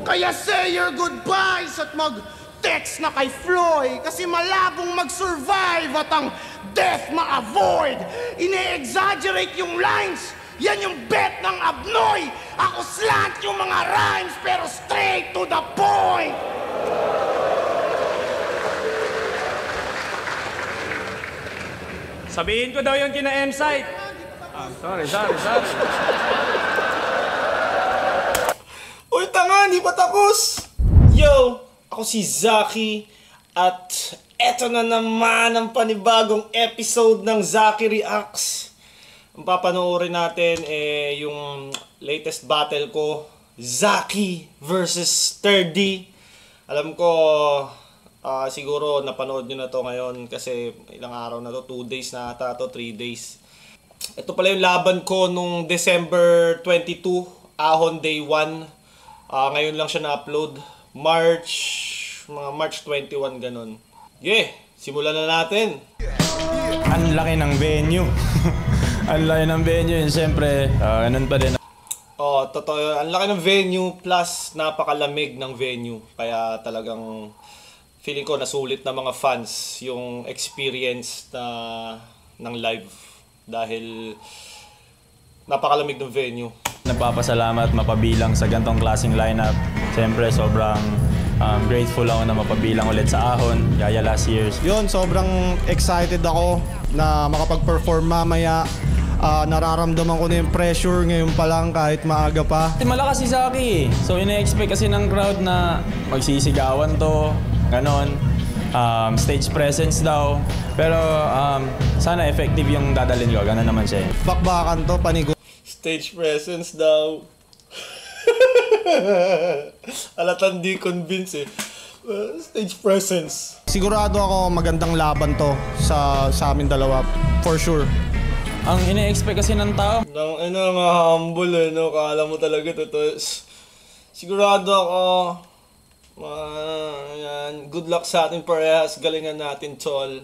Kaya say your goodbyes at mag-text na kay Floyd kasi malabong mag-survive at ang death ma-avoid. Ine-exaggerate yung lines. Yan yung bet ng Abnoy. Ako slant yung mga rhymes pero straight to the point. Sabihin ko daw yung kina M-Site. Sorry. Uy, tanga, hindi pa tapos. Yo, ako si Zaki at eto na naman ang panibagong episode ng Zaki Reacts. Ang papanoorin natin yung latest battle ko, Zaki versus Sturdy. Alam ko, siguro napanood nyo na to ngayon kasi ilang araw na to, 2 days na ata to, 3 days. Ito pala yung laban ko nung December 22, Ahon Day 1. Ngayon lang siya na-upload. March 21, ganun. Yeah, simulan na natin. Ang laki ng venue. Ang laki ng venue yun, siyempre, ganun pa din. Totoo yun. Ang laki ng venue plus napakalamig ng venue. Kaya talagang feeling ko nasulit na mga fans yung experience ng live. Dahil napakalamig ng venue. Nagpapasalamat mapabilang sa gantong klaseng lineup. Siyempre, sobrang grateful ako na mapabilang ulit sa Ahon, gaya last year's. Yun, sobrang excited ako na makapag-perform mamaya. Nararamdaman ko na yung pressure ngayon pa lang kahit maaga pa. Malakas si Zaki, so ina-expect kasi ng crowd na magsisigawan to, ganon. Stage presence daw. Pero sana effective yung dadalhin ko, ganon naman siya. Bakbakan to, panigo. Stage presence daw. Alatang di convince stage presence. Sigurado ako magandang laban to sa amin dalawa, for sure. Ang ina-expect kasi ng tao. Mga humble no? Kala mo talaga totoo. Sigurado ako. Yan. Good luck sa atin parehas. Galingan natin, tol.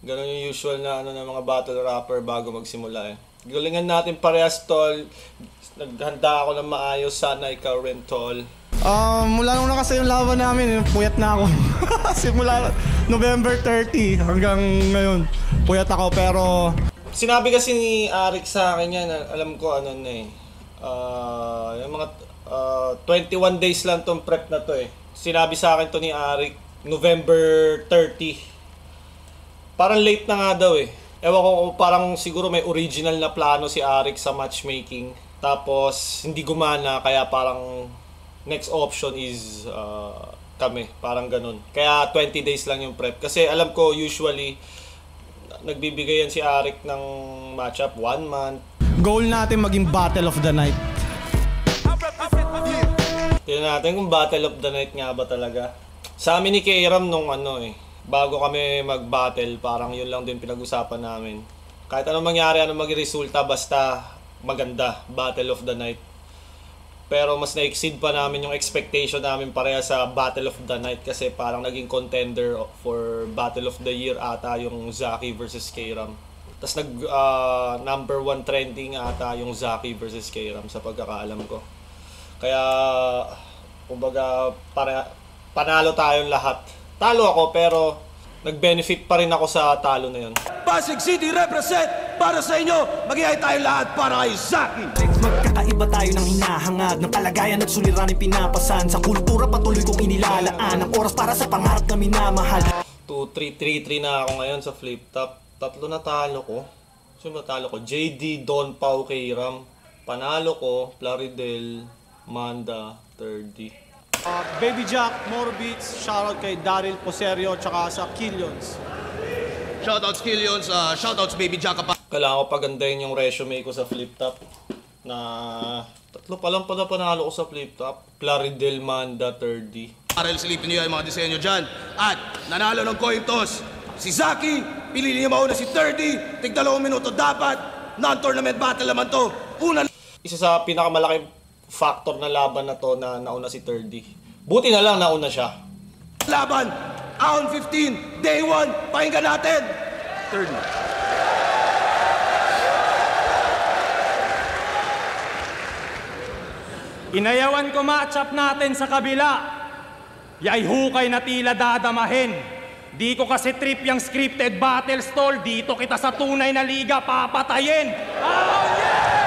Ganun yung usual na ng mga battle rapper bago magsimula Galingan natin parehas, tol. Naghanda ako ng maayos. Sana ikaw rin, tol. Mula nung nakasa yung laban namin, puyat na ako. Simula November 30 hanggang ngayon, puyat ako pero... Sinabi kasi ni Arik sa akin yan, alam ko ano na yung mga 21 days lang tong prep na to Sinabi sa akin to ni Arik, November 30. Parang late na nga daw Ewan ko, parang siguro may original na plano si Arik sa matchmaking. Tapos, hindi gumana, kaya parang next option is kami. Parang ganun. Kaya 20 days lang yung prep. Kasi alam ko, usually, nagbibigay yan si Arik ng matchup 1 month. Goal natin maging battle of the night. Tignan natin kung battle of the night nga ba talaga. Sa amin ni Kairam nung bago kami mag-battle, parang yun lang din pinag-usapan namin. Kahit anong mangyari, anong maging resulta, basta maganda, battle of the night. Pero mas na-exceed pa namin yung expectation namin pareha sa battle of the night kasi parang naging contender for battle of the year ata yung Zaki versus Kairam. Tapos number 1 trending ata yung Zaki versus Kairam sa pagkakaalam ko. Kaya, kumbaga, panalo tayong lahat. Talo ako pero nag-benefit pa rin ako sa talo na yun. Pasig City represent para sa inyo. Mag-iay tayo lahat para kay Zaki. Magkakaiba tayo ng hinahangad ng kalagayan at suliranin pinapasan. Sa kultura patuloy kong inilalaan ang oras para sa pangarap na minamahal. 2-3-3-3 na ako ngayon sa flip top. 3 na talo ko. Sino natalo ko? JD, Don Pau, Kairam. Panalo ko, Plaridel, Manda, 30. Baby Jack, More Beats, shoutout kay Daryl Poserio, tsaka sa Killions. Shoutouts Killions, shoutouts Baby Jack. Kailangan ko pagandahin yung resume ko sa flip top. Na 3 pa lang pala panalo ko sa flip top. Plaridel, Manda, 30. Para silipin niyo yung mga disenyo dyan. At nanalo ng coin toss si Zaki, pili niya mauna si 30, tig 2 minuto dapat. Non-tournament battle naman to. Isa sa pinakamalaking factor na laban na to na nauna si 30. Buti na lang nauna siya. Laban, Ahon 15, Day 1, pakinggan natin. 30. Inayawan ko match-up natin sa kabila. Yay hukay na tila dadamahin. Di ko kasi trip yung scripted battle stall. Dito kita sa tunay na liga papatayin. Oh yeah!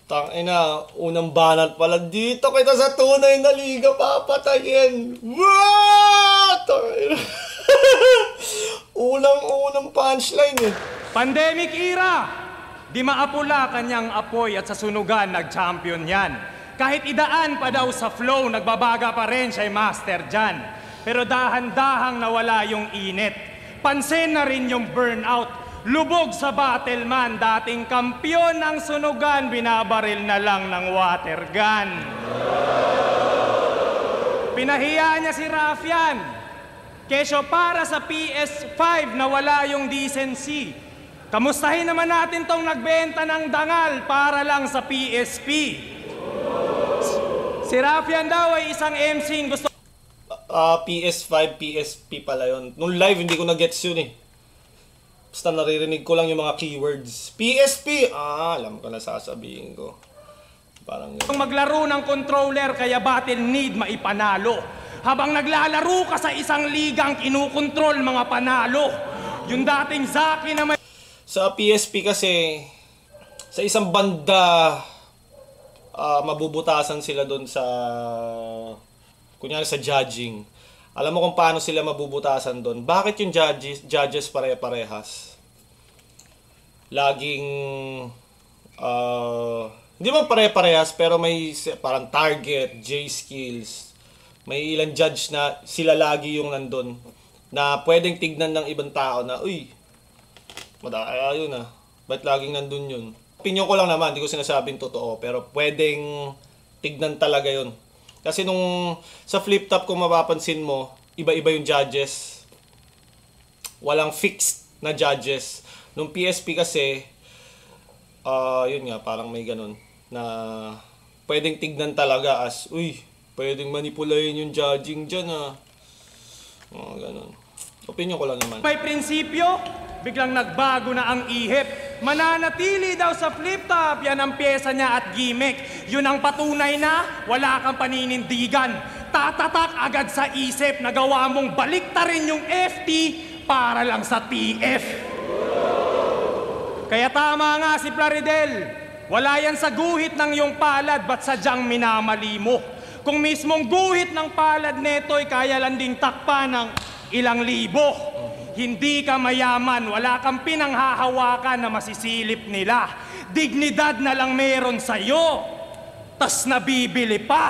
Tangina, unang banat pala. Dito kita sa tunay na liga papatayin. What? Unang punchline eh. Pandemic era. Di maapula kanyang apoy at sa sunugan nag-champion yan. Kahit idaan pa daw sa flow, nagbabaga pa rin siya'y master dyan. Pero dahan-dahang nawala yung init. Pansin na rin yung burnout. Lubog sa battle man, dating kampyon ng sunugan, binabaril na lang ng water gun. Pinahiya niya si Rafian. Kesyo para sa PS5 nawala yung decency. Kamustahin naman natin tong nagbenta ng dangal para lang sa PSP. Si Rafian daw ay isang MC gusto... PS5, PSP pala yun. Nung live, hindi ko na-gets yun eh. Basta naririnig ko lang yung mga keywords. PSP! Alam ko na sasabihin ko. Parang yun. Maglaro ng controller kaya battle need maipanalo. Habang naglalaro ka sa isang ligang kinukontrol mga panalo. Yung dating Zaki na may... Sa PSP kasi, sa isang banda, mabubutasan sila doon sa, kunyari sa judging. Alam mo kung paano sila mabubutasan doon. Bakit yung judges pare-parehas? Laging, hindi man pare-parehas, pero may parang target, J-skills. May ilang judge na sila lagi yung nandun. Na pwedeng tignan ng ibang tao na, uy, madaya yun ah. Ba't laging nandun yun? Opinion ko lang naman, hindi ko sinasabing totoo. Pero pwedeng tignan talaga yun. Kasi nung sa flip top kung mapapansin mo, iba-iba yung judges. Walang fixed na judges. Nung PSP kasi, yun nga, parang may ganun. Na pwedeng tignan talaga as, uy, pwedeng manipulayin yung judging dyan ah. Ganun. Opinion ko lang naman. May prinsipyo, biglang nagbago na ang ihip. Mananatili daw sa flip top, yan ang pyesa niya at gimmick. Yun ang patunay na wala kang paninindigan. Tatatak agad sa isip, nagawa mong baliktarin yung FT para lang sa TF. Kaya tama nga si Plaridel, wala yan sa guhit ng iyong palad, ba't sadyang minamali mo? Kung mismong guhit ng palad neto'y kaya lang ding takpa ng ilang libo. Hindi ka mayaman, wala kang pinanghahawakan na masisilip nila. Dignidad na lang meron sa'yo, tas nabibili pa.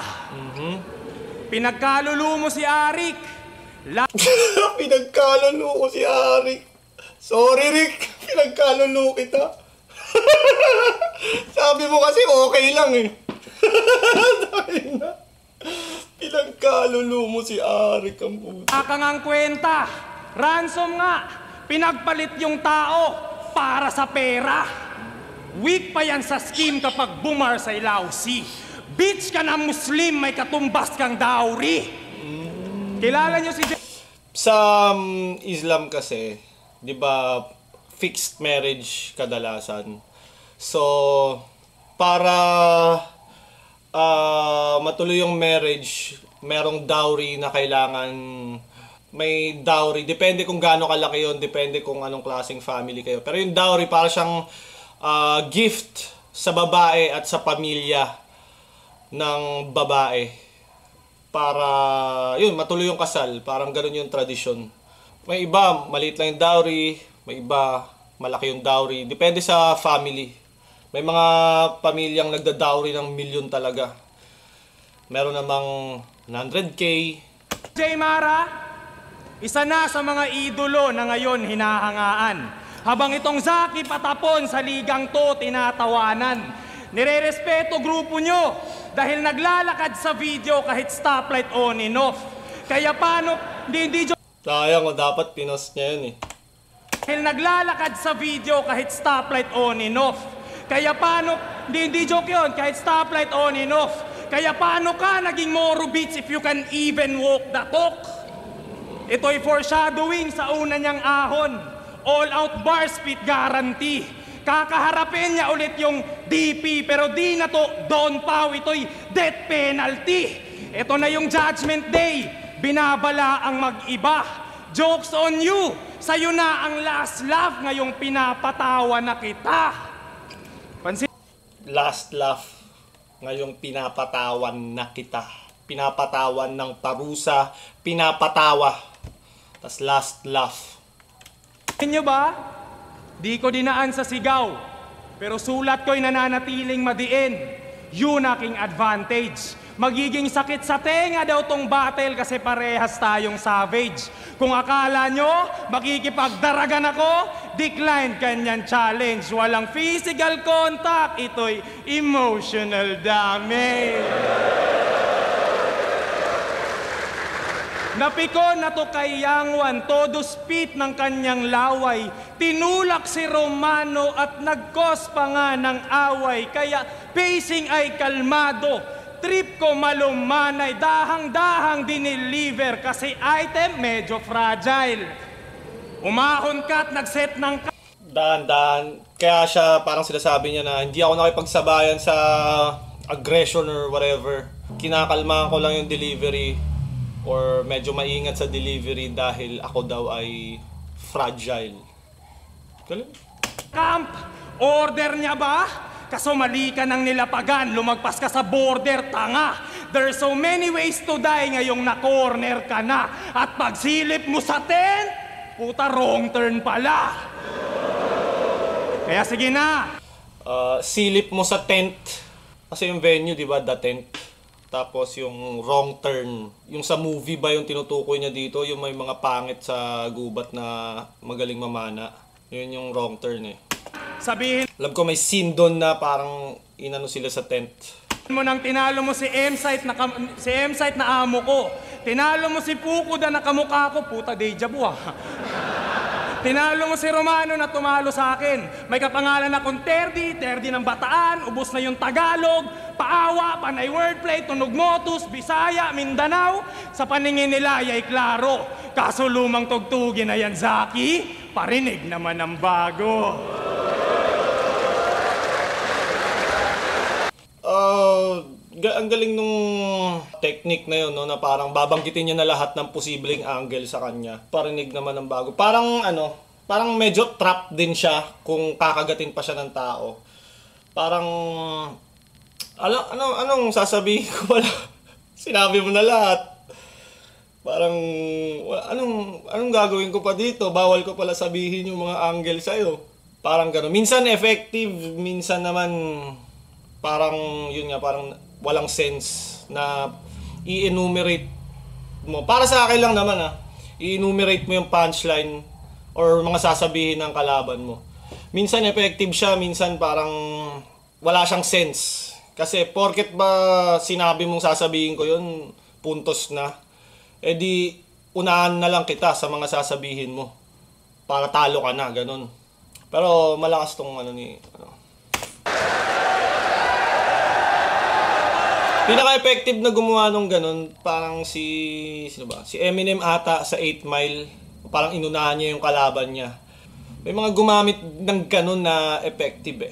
Pinagkalulu mo si Arik. Pinagkalulu ko si Arik. Sorry Rick, pinagkalulu kita. Sabi mo kasi okay lang eh. Pinagkalulu mo si Arik ang puto. Kakangang kwenta, ransom nga, pinagpalit yung tao para sa pera. Weak pa yan sa scheme kapag bumar sa ilawsi. Bitch ka na Muslim, may katumbas kang dowry. Kilala nyo si... Sa Islam kasi, di ba, fixed marriage kadalasan. So, para matuloy yung marriage, merong dowry na kailangan, may dowry. Depende kung gaano kalaki yun, depende kung anong klaseng family kayo. Pero yung dowry, para siyang gift sa babae at sa pamilya ng babae. Para, yun, matuloy yung kasal. Parang ganun yung tradisyon. May iba, maliit lang yung dowry. May iba, malaki yung dowry. Depende sa family. May mga pamilyang nagda-dowry ng milyon talaga. Meron namang 100K. Jay Mara, isa na sa mga idolo na ngayon hinahangaan. Habang itong Zaki patapon sa ligang to tinatawanan. Nire-respeto grupo nyo dahil naglalakad sa video kahit stoplight on and off. Kaya paano, hindi Sayang, dapat pinost niya yun eh. dahil naglalakad sa video kahit stoplight on and off. Kaya paano, hindi joke yun, kahit stoplight on and off. Kaya paano ka naging Moro Beats if you can even walk the talk? Ito'y foreshadowing sa una niyang ahon. All out bar speed guarantee. Kakaharapin niya ulit yung DP, pero di na to Don Pao, ito'y death penalty. Ito na yung Judgment Day, binabala ang mag-iba. Joke's on you, sa'yo na ang last laugh, ngayong pinapatawa na kita. Pansin? Last laugh, ngayong pinapatawan na kita. Pinapatawan ng parusa, pinapatawa. Tas last laugh. Inyo ba? Di ko dinaan sa sigaw, pero sulat ko'y nananatiling madiin. Yun aking advantage. Magiging sakit sa tenga daw tong battle kasi parehas tayong savage. Kung akala nyo, makikipagdaragan ako, decline kanyan challenge. Walang physical contact, ito'y emotional damage. Napikon na to kay Yang Wan, todo spit ng kanyang laway. Tinulak si Romano at nag-cause pa nga ng away. Kaya pacing ay kalmado, trip ko malumanay, dahang-dahang dineliver kasi item medyo fragile. Umahon ka at nag-set ng Dahan-dahan. Kaya siya parang sinasabi niya na hindi ako nakipagsabayan sa aggression or whatever. Kinakalmahan ko lang yung delivery or medyo maingat sa delivery dahil ako daw ay fragile. Galing. camp. Order niya ba? Kaso mali ka ng nilapagan, lumagpas ka sa border, tanga. There's so many ways to die ngayong na-corner ka na. At pagsilip mo sa tent, puta, wrong turn pala. Kaya sige na. Silip mo sa tent. Kasi yung venue, di ba, the tent. Tapos yung wrong turn. Yung sa movie ba yung tinutukoy niya dito, yung may mga pangit sa gubat na magaling mamana. Yun yung wrong turn eh. Sabihin Alam ko may scene doon na parang inano sila sa tent. mo nang tinalo mo si M-Site na amo ko. Tinalo mo si Fukuda na kamukha ko, puta deja vu ah. Tinalo mo si Romano na tumalo sa akin. May kapangalan akong Terdi ng Bataan, ubos na yung Tagalog, Paawa, Panay Wordplay, Tunog Motus, Bisaya, Mindanao. Sa paningin nila ay klaro. Kaso lumang tugtugin na yan, Zaki, parinig naman ang bago. Ang galing nung technique na yun, no, na parang babanggitin niya na lahat ng posibleng angle sa kanya. Parinig naman ng bago. Parang medyo trap din siya kung kakagatin pa siya ng tao. Parang, anong sasabihin ko wala? Sinabi mo na lahat. Parang, anong gagawin ko pa dito? Bawal ko pala sabihin yung mga angle sa'yo. Parang gano'n. Minsan effective, minsan naman parang, yun nga, parang walang sense na i-enumerate mo. Para sa akin lang naman i-enumerate mo yung punchline or mga sasabihin ng kalaban mo. Minsan effective siya, minsan parang wala siyang sense. Kasi porket ba sinabi mong sasabihin ko yun, puntos na. Eh di, unahan na lang kita sa mga sasabihin mo. Para talo ka na, ganun. Pero malakas tong Pinaka-effective na gumawa nung ganun, parang sino ba? Si Eminem ata sa 8 Mile, parang inunahan niya yung kalaban niya. May mga gumamit ng ganun na effective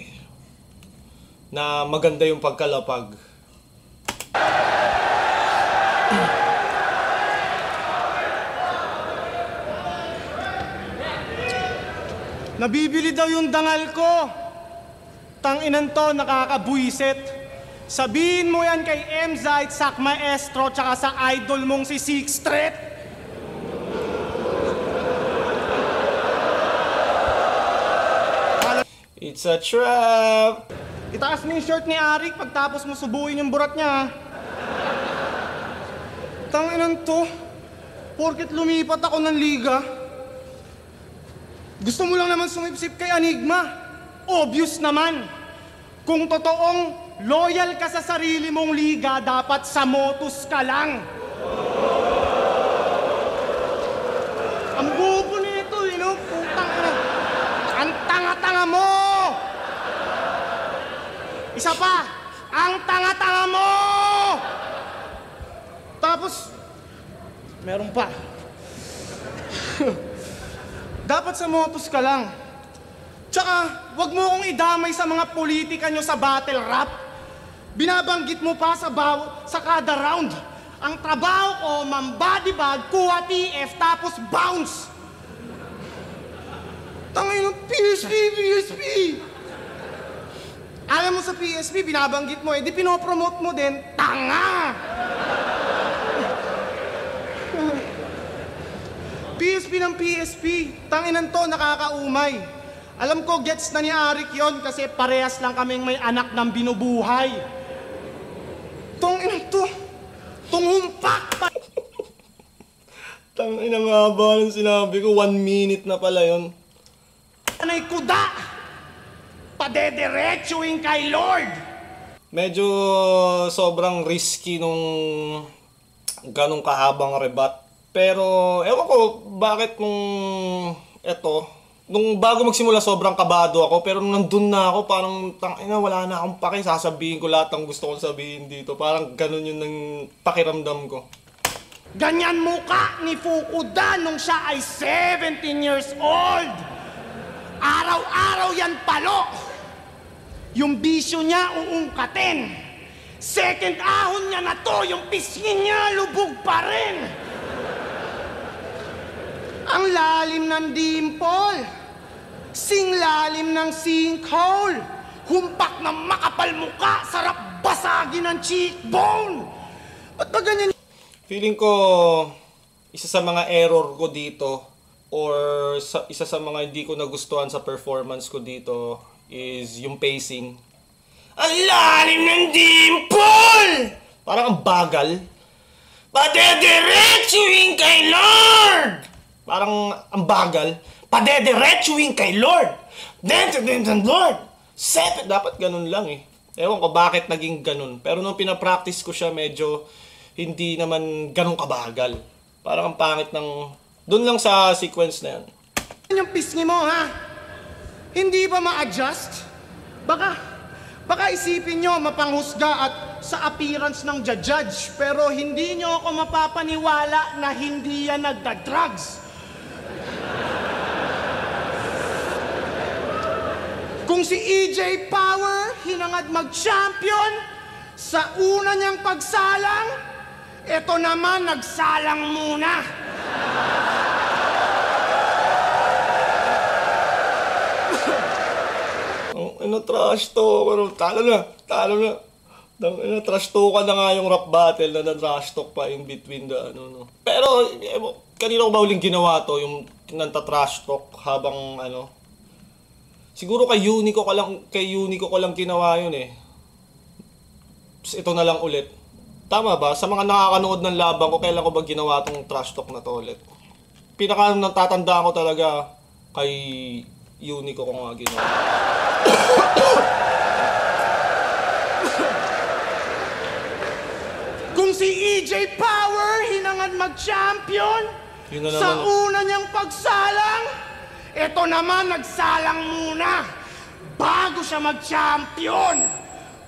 na maganda yung pagkalapag. Nabibili daw yung dangal ko. Tanginan to, nakakabuisit. Sabihin mo yan kay M-Zite, Sak Maestro, tsaka sa idol mong si Six Street. It's a trap! Itaas mo yung shirt ni Arik pagtapos mo subuin yung burat niya. Tanginan to, porket lumipat ako ng liga. Gusto mo lang naman sumipsip kay Enigma. Obvious naman. Kung totoong loyal ka sa sarili mong liga, dapat sa Motus ka lang. Ang bubo nito, putang ina. Ang tanga-tanga mo! Isa pa, ang tanga-tanga mo! Tapos, meron pa. Dapat sa Motus ka lang. Tsaka, wag mo akong idamay sa mga politika nyo sa battle rap. Binabanggit mo pa sa kada round. Ang trabaho ko, mambody bag, kuha TF, tapos bounce. Tangin ng PSP. Alam mo sa PSP, binabanggit mo, di pinopromote mo din, tanga! PSP ng PSP, tanginan to, nakakaumay. Alam ko, gets na ni Arik yon kasi parehas lang kaming may anak ng binubuhay. Tanginan to, tungumpak pa! Tangina nga ba nung sinabi ko, 1 minute na pala yon. Anay kuda! Padederechuin kay Lord! Medyo sobrang risky nung ganong kahabang rebat. Pero ewan ko bakit nung bago magsimula sobrang kabado ako, pero nung nandun na ako parang wala na akong pake, sasabihin ko lahat ng gusto kong sabihin dito. Parang ganun yun ng pakiramdam ko. Ganyan muka ni Fukuda nung siya ay 17 years old. Araw-araw yan palo. Yung bisyo niya uungkatin. Second ahon niya na to, yung pisngi niya lubog pa rin. Ang lalim ng dimple. Sing lalim ng sinkhole. Humpak ng makapal muka, sarap basagin ng cheekbone. Ba't ba ganyan? Feeling ko, isa sa mga error ko dito, or isa sa mga hindi ko nagustuhan sa performance ko dito, is yung pacing. Ang lalim ng dimple! Parang ang bagal. Padediretsuhin kay Lord! Parang ang bagal. Padediretsuhin kay Lord! Lord! Sepet! Dapat ganun lang eh. Ewan ko bakit naging ganun. Pero nung pinapractice ko siya, medyo hindi naman ganun kabagal. Parang ang pangit ng... Doon lang sa sequence na yan. Yung pisngi mo, ha? Hindi ba ma-adjust? Baka isipin nyo mapanghusga at sa appearance ng judge, pero hindi nyo ako mapapaniwala na hindi yan nagda-drugs. Kung si EJ Power hinangad mag-champion, sa una niyang pagsalang, eto naman nagsalang muna. Trash talk, pero talo na. Trash talk ka na nga yung rap battle na trash talk pa in between the ano. Pero, kanina ko ba uling ginawa to, yung nanta-trash talk habang siguro kay Unico ko lang ginawa yun eh. Ito na lang ulit. Tama ba? Sa mga nakakanood ng laban ko, kailan ko ba ginawa tong trash talk na to ulit? Pinaka natatandaan ko talaga kay Unico ko nga ginawa. Kung si EJ Power hinangad mag-champion, sa una niyang pagsalang, eto naman nagsalang muna bago siya mag-champion.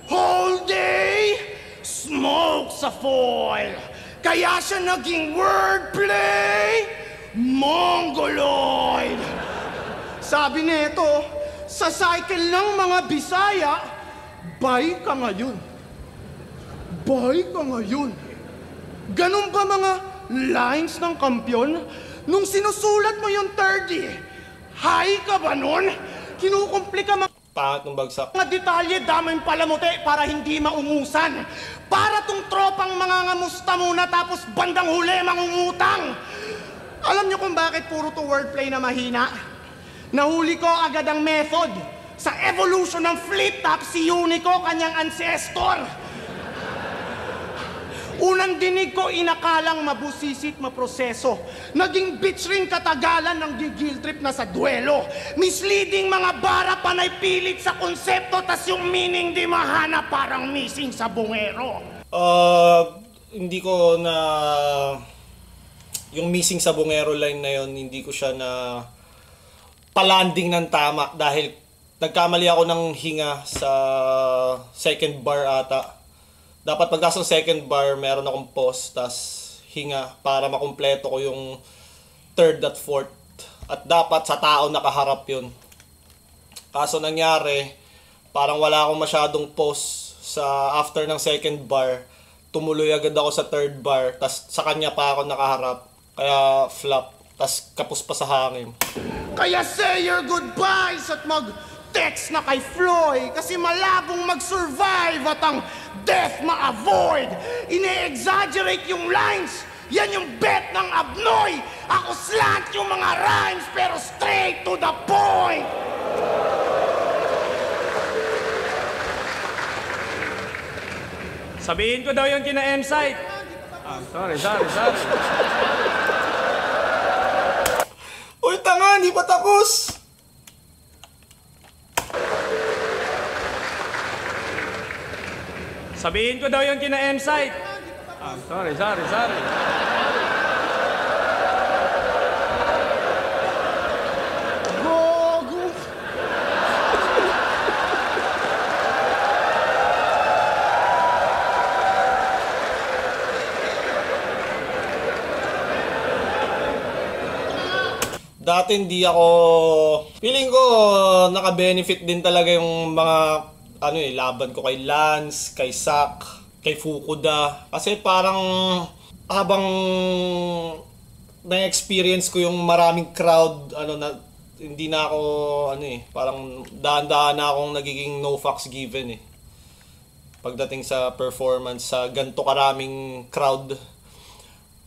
Whole day, smoke sa foil. Kaya siya naging wordplay, mongoloid. Sabi nito, sa cycle ng mga Bisaya, bay ka ngayon. Bay ka ngayon. Ganun ba mga lines ng kampyon? Nung sinusulat mo yung 30, high ka ba nun? Kinukumplika Pangat ng bagsak. mga detalye, daming palamuti para hindi maungusan. Para tong tropang mangangamusta muna tapos bandang huli mangungutang. Alam niyo kung bakit puro to wordplay na mahina? Nahuli ko agad ang method. Sa evolution ng flip-top, si Unico, kanyang ancestor. Unang dinig ko, inakalang mabusisit maproseso. Naging bitch rin katagalan ng gigil trip na sa duelo. Misleading mga bara, panay pilit sa konsepto, tas yung meaning di mahana, parang missing sa bungero. Hindi ko na... Yung missing sa bungero line na yon, hindi ko siya na... palanding ng tama dahil nagkamali ako ng hinga sa second bar ata. Dapat pagkas ng second bar, meron akong pause, tas hinga para makumpleto ko yung third at fourth. At dapat sa tao nakaharap yun. Kaso nangyari, parang wala akong masyadong pause sa after ng second bar. Tumuloy agad ako sa third bar, tas sa kanya pa ako nakaharap. Kaya flop, tas kapos pa sa hangin. Kaya say your goodbyes at mag-text na kay Floy kasi malabong mag-survive at ang death ma-avoid. Ine-exaggerate yung lines. Yan yung bet ng Abnoy. Ako slant yung mga rhymes pero straight to the point. Sabihin ko daw yung kina M-Site. Sorry. Uy, tanga, hindi pa tapos! Sabihin ko daw yung kina M-Site. Sorry. Gogo. Dati hindi ako... Feeling ko naka-benefit din talaga yung mga laban ko kay Lance, kay Sak, kay Fukuda. Kasi parang habang na-experience ko yung maraming crowd, hindi na ako, parang dahan-dahan na akong nagiging no fucks given pagdating sa performance sa ganito karaming crowd.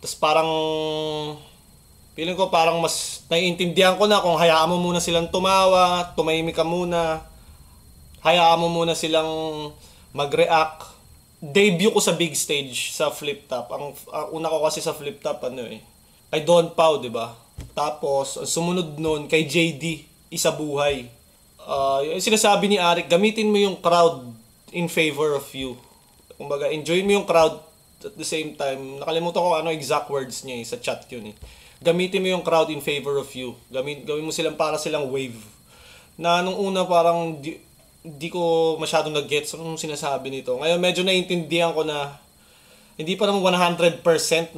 Tapos parang feeling ko parang mas naiintindihan ko na kung hayaan mo muna silang tumawa, tumahimik ka muna, hayaan mo muna silang mag-react. Debut ko sa big stage sa Flip Top. Ang una ko kasi sa Flip Top kay Don Pao, 'di ba? Tapos sumunod noon kay JD Isabuhay. Yung sinasabi ni Arik, gamitin mo yung crowd in favor of you. Kumbaga, enjoy mo yung crowd at the same time. Nakalimutan ko exact words niya sa chat yun Gamitin mo yung crowd in favor of you. Gawin mo silang para silang wave. Na nung una parang di ko masyadong nag-gets anong sinasabi nito. Ngayon medyo naiintindihan ko na hindi pa naman 100%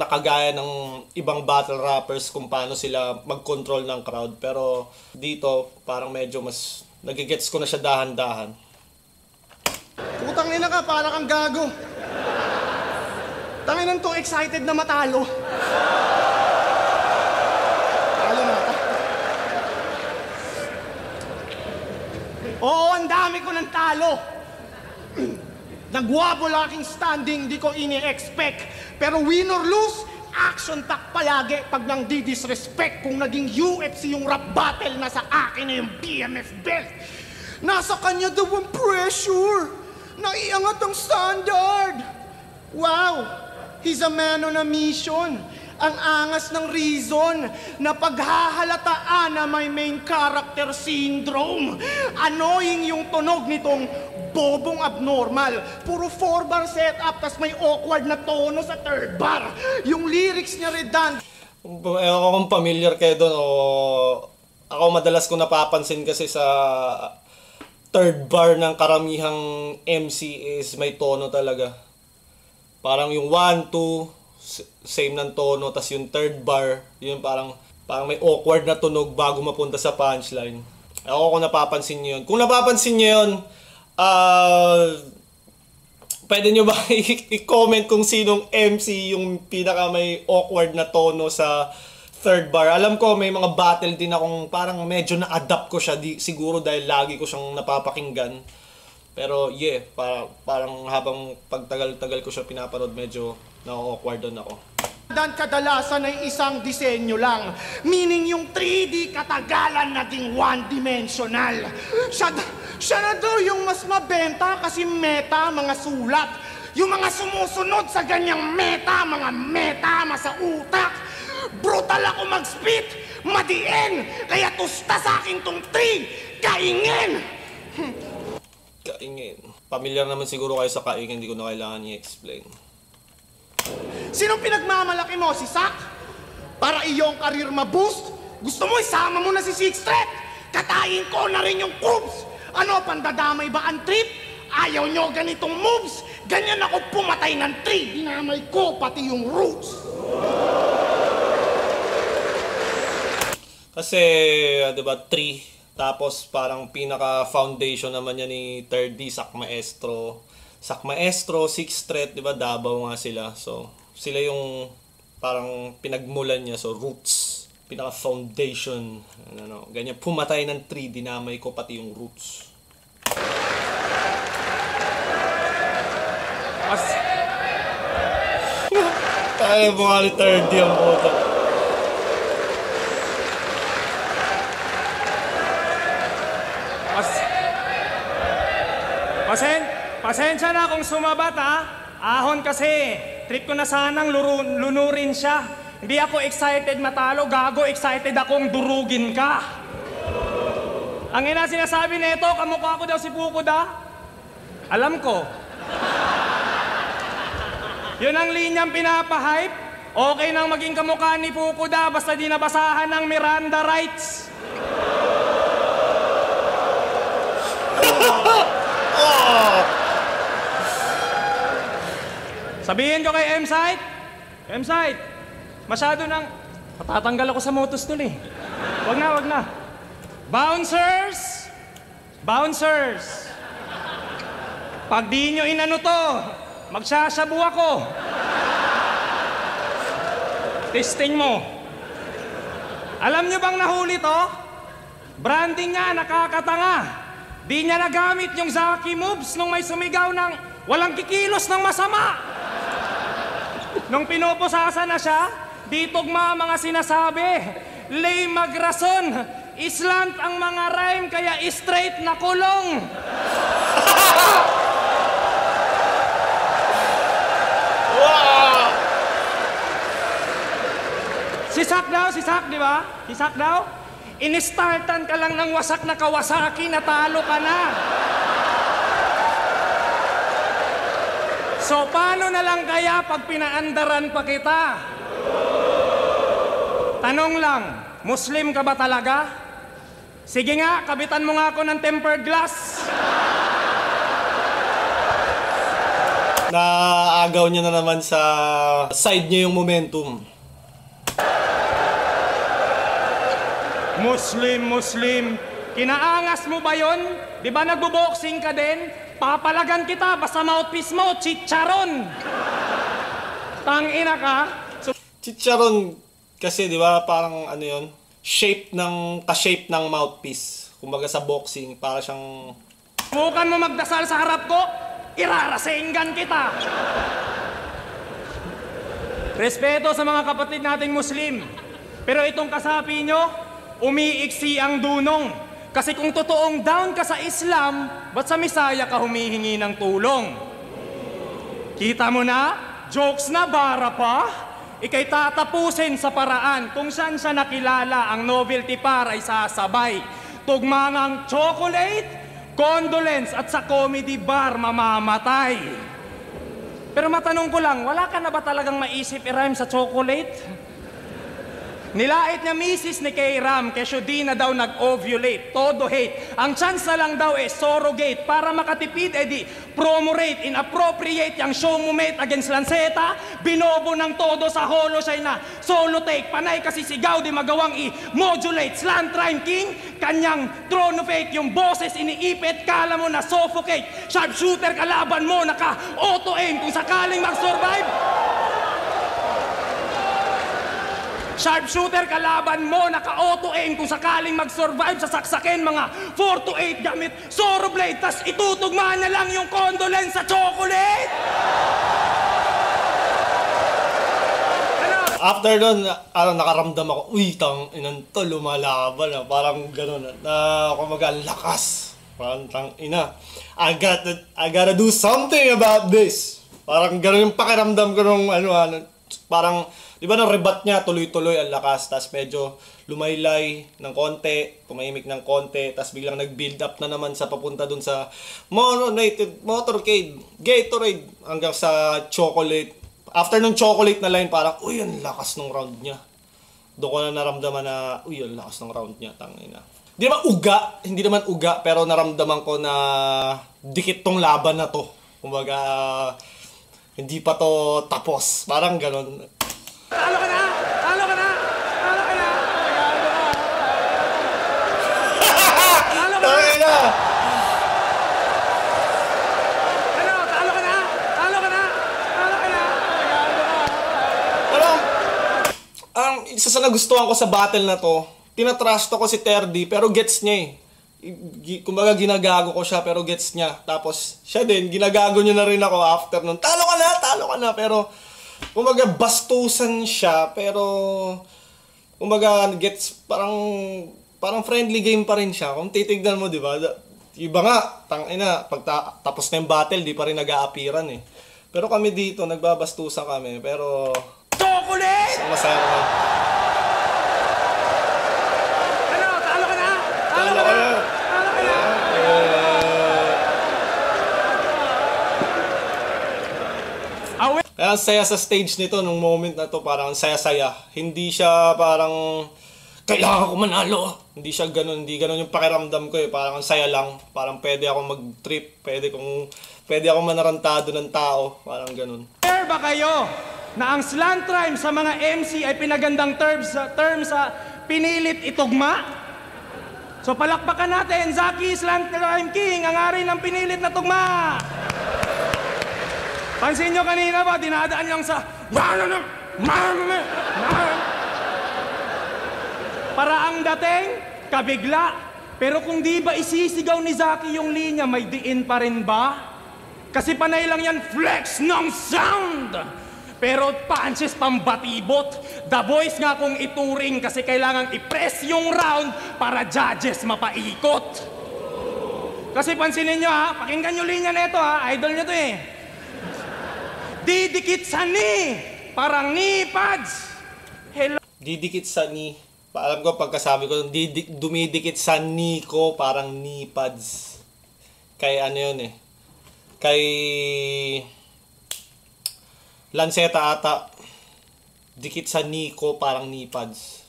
na kagaya ng ibang battle rappers kung paano sila mag-control ng crowd. Pero dito parang medyo mas nagigets ko na siya dahan-dahan. Putang ina ka, para kang gago. Tanginan to, excited na matalo. Oo, ang dami ko ng talo. Nagwabol aking standing, di ko ini-expect. Pero win or lose, action pack palagi pag nang di-disrespect. Kung naging UFC yung rap battle, nasa akin na yung BMF belt. Nasa kanya daw ang pressure. Naiangat ang standard. Wow, he's a man on a mission. Ang angas ng reason na paghahalataan na may main character syndrome. Annoying yung tunog nitong bobong abnormal. Puro 4-bar setup, tas may awkward na tono sa 3rd bar. Yung lyrics niya redundant. Ewan ko kung familiar kayo doon o... Ako madalas ko napapansin kasi sa 3rd bar ng karamihang MC is may tono talaga. Parang yung 1, 2... same ng tono, tas yung 3rd bar, yun parang may awkward na tunog bago mapunta sa punchline. Ako kung napapansin niyo yun. Kung napapansin niyo yun, pwede nyo ba i-comment kung sinong MC yung pinaka may awkward na tono sa 3rd bar. Alam ko may mga battle din akong parang medyo na-adapt ko siya, siguro dahil lagi ko siyang napapakinggan. Pero parang habang pagtagal-tagal ko siya pinapanood, medyo na-awkward doon ako. Kadalasan ay isang disenyo lang. Meaning yung 3D katagalan naging one-dimensional. Siya na daw yung mas mabenta kasi meta mga sulat. Yung mga sumusunod sa ganyang mga meta sa utak. Brutal ako mag-spit, madiin, kaya tusta sa akin tong 3, kaingin. Kaingin. Pamilyar naman siguro kayo sa kaingin, hindi ko na kailangan i-explain. Sinong pinagmamalaki mo? Si Sak? Para iyong karir ma-boost? Gusto mo isama mo na si Six Threat? Katayin ko na rin yung Coops. Ano, pandadamay ba ang trip? Ayaw nyo ganitong moves? Ganyan ako pumatay ng 3. Dinamay ko pati yung Roots. Kasi, diba, 3, Tapos parang pinaka-foundation naman niya ni 3D, Sak Maestro. Sak Maestro, Sixth Threat, di ba? Davao nga sila. So, sila yung parang pinagmulan niya. So, roots. Pinaka-foundation. Ano, ganyan. Pumatay ng 3, dinamay ko pati yung roots. Kaya mo nga ni 3D ang boto. Pasensya na kung sumabat ha. Ahon kasi. Trip ko na sanang lunurin siya. Hindi ako excited matalo, gago, excited akong durugin ka. Ang ina sinasabi nito, kamukha ko daw si Fukuda. Alam ko. Yun ang linyang pinapahype. Okay nang maging kamukha ni Fukuda basta di nabasahan ng Miranda rights. Sabihin ko kay M-Site, masyado nang patatanggal ako sa motos tol eh. Wag na. Bouncers! Pag di nyo inano to, magsasabu ako. Testing mo. Alam nyo bang nahuli to? Branding nga, nakakatanga. Di niya nagamit yung Zaki moves nung may sumigaw ng walang kikilos ng masama. Nung pinupusasan na siya, di tugma mga sinasabi. Lay magrason, islant ang mga rhyme kaya straight na kulong. Wow! Si Sak, di ba? Si Sak daw, inistartan ka lang ng wasak na Kawasaki, natalo ka na. So, paano na lang kaya pag pinaandaran pa kita? Tanong lang, Muslim ka ba talaga? Sige nga, kabitan mo nga ako ng tempered glass. Naagaw niya na naman sa side niya yung momentum. Muslim. Kinaangas mo ba yun? Di ba nagbo-boxing ka din? Papalagan kita, basta mouthpiece mo, chicharon. Tangina ka. So, Chicharon kasi, di ba, parang ano yun? Ka-shape ng mouthpiece. Kumbaga sa boxing, para siyang... Bukan mo magdasal sa harap ko, irarasinggan kita. Respeto sa mga kapatid nating Muslim. Pero itong kasapi nyo, umiiksi ang dunong. Kasi kung totoong down ka sa Islam, ba't sa Misaya ka humihingi ng tulong? Kita mo na? Jokes na, bara pa? Ika'y tatapusin sa paraan kung saan siya nakilala ang novelty para isasabay. Tugmangang chocolate, condolence at sa comedy bar mamamatay. Pero matanong ko lang, wala ka na ba talagang maisip i-rhyme sa chocolate? Nilait niya misis ni K-Ram, kesyo di na daw nag-ovulate, todo hate. Ang chance na lang daw surrogate, para makatipid, edi promo rate, inappropriate yung show mo mate against Lanceta, binobo ng todo sa holo siya na solo take, panay kasi sigaw di magawang i-modulate, slant rhyme king, kanyang trono fake, yung boses iniipit, kala mo na suffocate, sharpshooter kalaban mo, naka-auto aim, kung sakaling mag-survive, sharpshooter kalaban mo, naka-auto-aim kung sakaling mag-survive sa saksakin mga 4 to 8 gamit Zorro Blade, tas itutugma na lang yung condolence sa chocolate! After nun, nakaramdam ako, uy, inang to, lumalaban. Parang gano'n, kumaga, lakas. Parang ina, I gotta do something about this. Parang gano'n yung pakiramdam ko nung parang, di ba rebat niya, tuloy-tuloy ang lakas, tas medyo lumaylay ng konti, tumahimik ng konti, tas biglang nag-build up na naman sa papunta dun sa motorcade, Gatorade, hanggang sa chocolate. After nung chocolate na line, parang, uy, ang lakas ng round niya. Doon ko na naramdaman na, uy, ang lakas ng round niya, tangina. Hindi naman uga, pero naramdaman ko na dikit tong laban na to. Kumbaga, hindi pa to tapos. Parang ganon. Talo ka na! Talo ka na! Talo ka na! isa sa nagustuhan ko sa battle na to, tinatrash ko si Terdy pero gets niya eh. Kumbaga ginagago ko siya pero gets niya. Tapos siya din, ginagago niya na rin ako after nun. Talo ka na. Pero kumbaga bastusan siya pero kumbaga gets parang friendly game pa rin siya. Kung titignan mo, di ba? Iba nga, tangina, pag tapos na yung battle, di pa rin nag-aapiran eh. Pero kami dito, nagbabastusan kami. Pero Chocolate! masaya naman. Ano? Talo ka na? Kaya ang saya sa stage nito, nung moment na to, parang saya-saya. Hindi siya parang, kailangan ko manalo. Hindi siya ganun, hindi ganun yung pakiramdam ko eh. Parang ang saya lang. Parang pwede ako mag-trip, pwede ako manarantado ng tao. Parang ganun. Aware ba kayo na ang slant rhyme sa mga MC ay pinagandang term sa pinilit itugma? So palakpakan natin, Zaki Slant Rhyme King, ang ari ng pinilit na tugma. Pansin nyo kanina ba, dinadaan lang sa para ang dating, kabigla. Pero kung di ba isisigaw ni Zaki yung linya, may diin pa rin ba? Kasi panay lang yan, flex ng sound! Pero punches pambatibot. The Voice nga kung ituring kasi kailangang i-press yung round para judges mapaikot. Kasi pansinin nyo ha, pakinggan nyo linya na ito ha, idol nyo to eh. Didikit sa ni, parang ni pads. Hello. Didikit sa ni. Alam ko pagkasabi ko, dumidikit sa ni ko, parang ni pads. Kay ano yun eh. Kay Lanceta ata. Dikit sa ni ko, parang ni pads.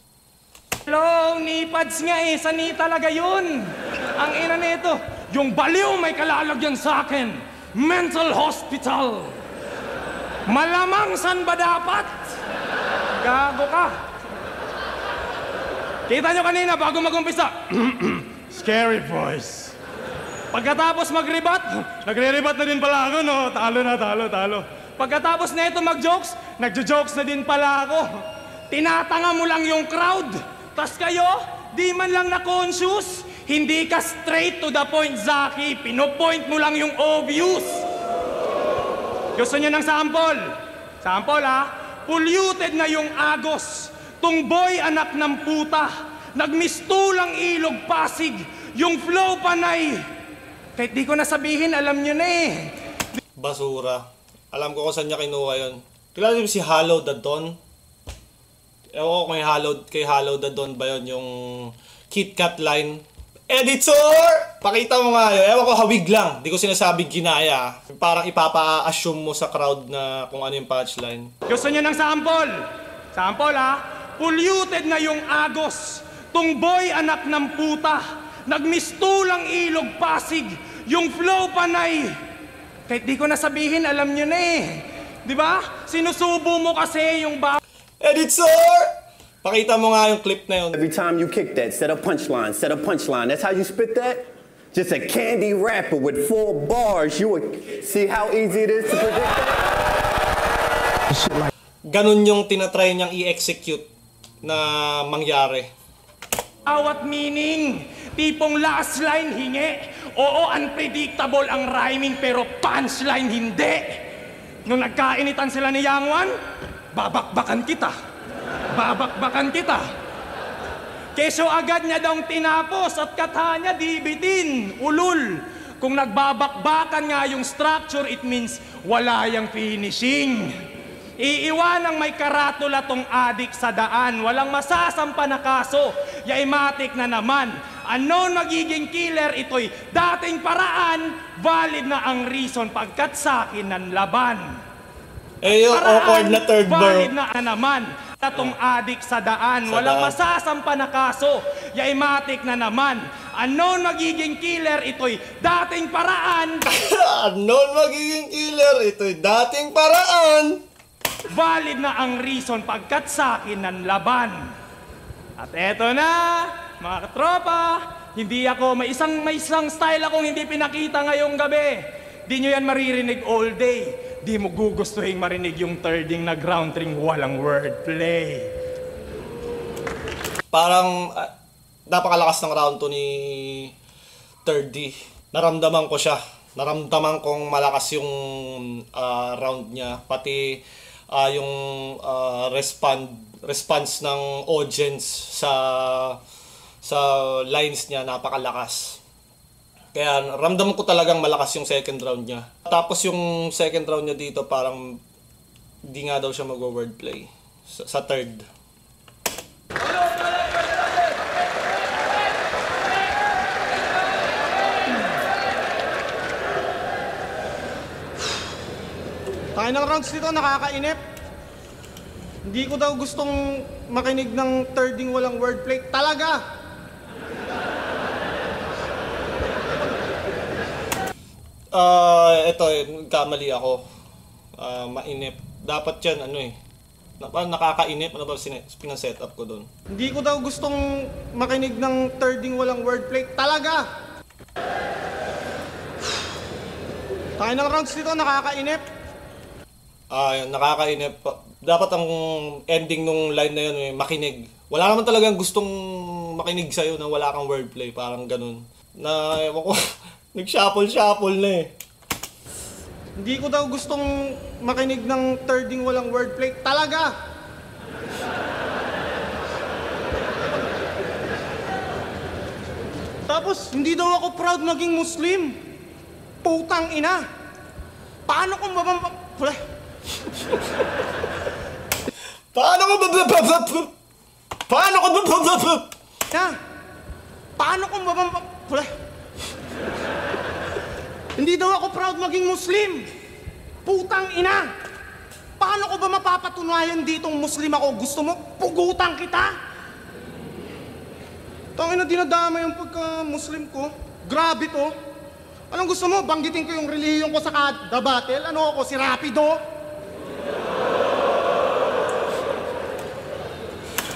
Hello, ni pads nga eh, sa ni talaga yun. Ang ina nito, yung baliw may kalalagyan sa akin. Mental hospital. Malamang san ba dapat? Gago ka. Kita nyo kanina bago mag-umpisa. Scary voice. Pagkatapos mag-rebat, nagre-rebat na din pala ako, no? Talo. Pagkatapos na ito mag-jokes, nagjo-jokes na din pala ako. Tinatanga mo lang yung crowd. Tas kayo, di man lang na-conscious. Hindi ka straight to the point, Zaki. Pinopoint mo lang yung obvious. Gusto niyo ng sample? Sample ha? Polluted na yung Agos. Tungboy anak ng puta. Nagmistulang ilog Pasig. Yung flow panay. Kahit di ko nasabihin, alam niyo na eh. Basura. Alam ko kung saan niya kinuha yun. Kilala niyo si Hollow the Don? Ewan ko kay Hollow the Don ba yun? Yung Kit Kat line. Editor! Pakita mo nga yun. Ewan ko, hawig lang. Di ko sinasabing ginaya. Parang ipapa-assume mo sa crowd na kung ano yung punchline. Gusto niyo ng sample? Sample ha? Polluted na yung Agos. Tungboy anak ng puta. Nagmistulang ilog Pasig. Yung flow panay. Kahit di ko nasabihin, alam niyo na eh. Di ba? Sinusubo mo kasi yung Editor! Pakita mo nga yung clip na yun. Every time you kick that, set a punchline. That's how you spit that? Just a candy rapper with 4 bars. You would see how easy it is to predict that? Ganun yung tinatry niyang i-execute na mangyari. awat meaning. Tipong last line hingi. Oo, unpredictable ang rhyming pero punchline hindi. Nung nagkainitan sila ni Yang Wan, babakbakan kita. Keso agad niya daw tinapos at kata niya di bitin, ulul. Kung nagbabakbakan nga yung structure, it means wala yang finishing. Iiwanang may karatula tong adik sa daan, walang masasampa na kaso, yaimatik na naman. Ano magiging killer, ito'y dating paraan, valid na ang reason pagkat sa akin ng laban. Eh yung awkward na third bar. Valid na naman. Tatong adik sa daan, walang masasampa na kaso, yaimatik na naman. Ano magiging killer, ito'y dating paraan. Ano magiging killer, ito'y dating paraan. Valid na ang reason pagkat sa akin ng laban. At eto na, mga katropa, hindi ako, may isang style akong hindi pinakita ngayong gabi. Di nyo yan maririnig all day. Di mo gugustuhin marinig yung thirding na ground ring walang wordplay. Parang napakalakas ng round 2 ni 3D. Naramdaman ko siya. Naramdaman kong malakas yung round niya. Pati yung response ng audience sa lines niya napakalakas. Kaya ramdam ko talagang malakas yung second round niya. Tapos yung second round niya dito parang hindi nga daw siya mag-wordplay sa third. Tayo ng rounds dito, nakakainip. Hindi ko daw gustong makinig ng thirding walang wordplay. Talaga! Ito kamali ako. Mainip. Dapat yan, nakakainip. Ano ba pinaset up ko doon? Hindi ko daw gustong makinig ng thirding walang wordplay. Talaga! Tayo ng rounds dito, nakakainip. Nakakainip. Dapat ang ending nung line na yun, makinig. Wala naman talagang gustong makinig sa'yo na wala kang wordplay. Parang ganun. Ewan ko, nag-shuffle na eh. Hindi ko daw gustong makinig ng thirding walang wordplay. Talaga! Tapos, hindi daw ako proud maging Muslim. Putang ina! Paano kung Hindi daw ako proud maging Muslim. Putang ina! Paano ko ba mapapatunayan ditong Muslim ako? Gusto mo, pugutan kita? Tangina, dinadama yung pagka-Muslim ko. Grabe to. Anong gusto mo? Banggitin ko yung relihiyon ko sa The Battle? Ano ako, si Rapido?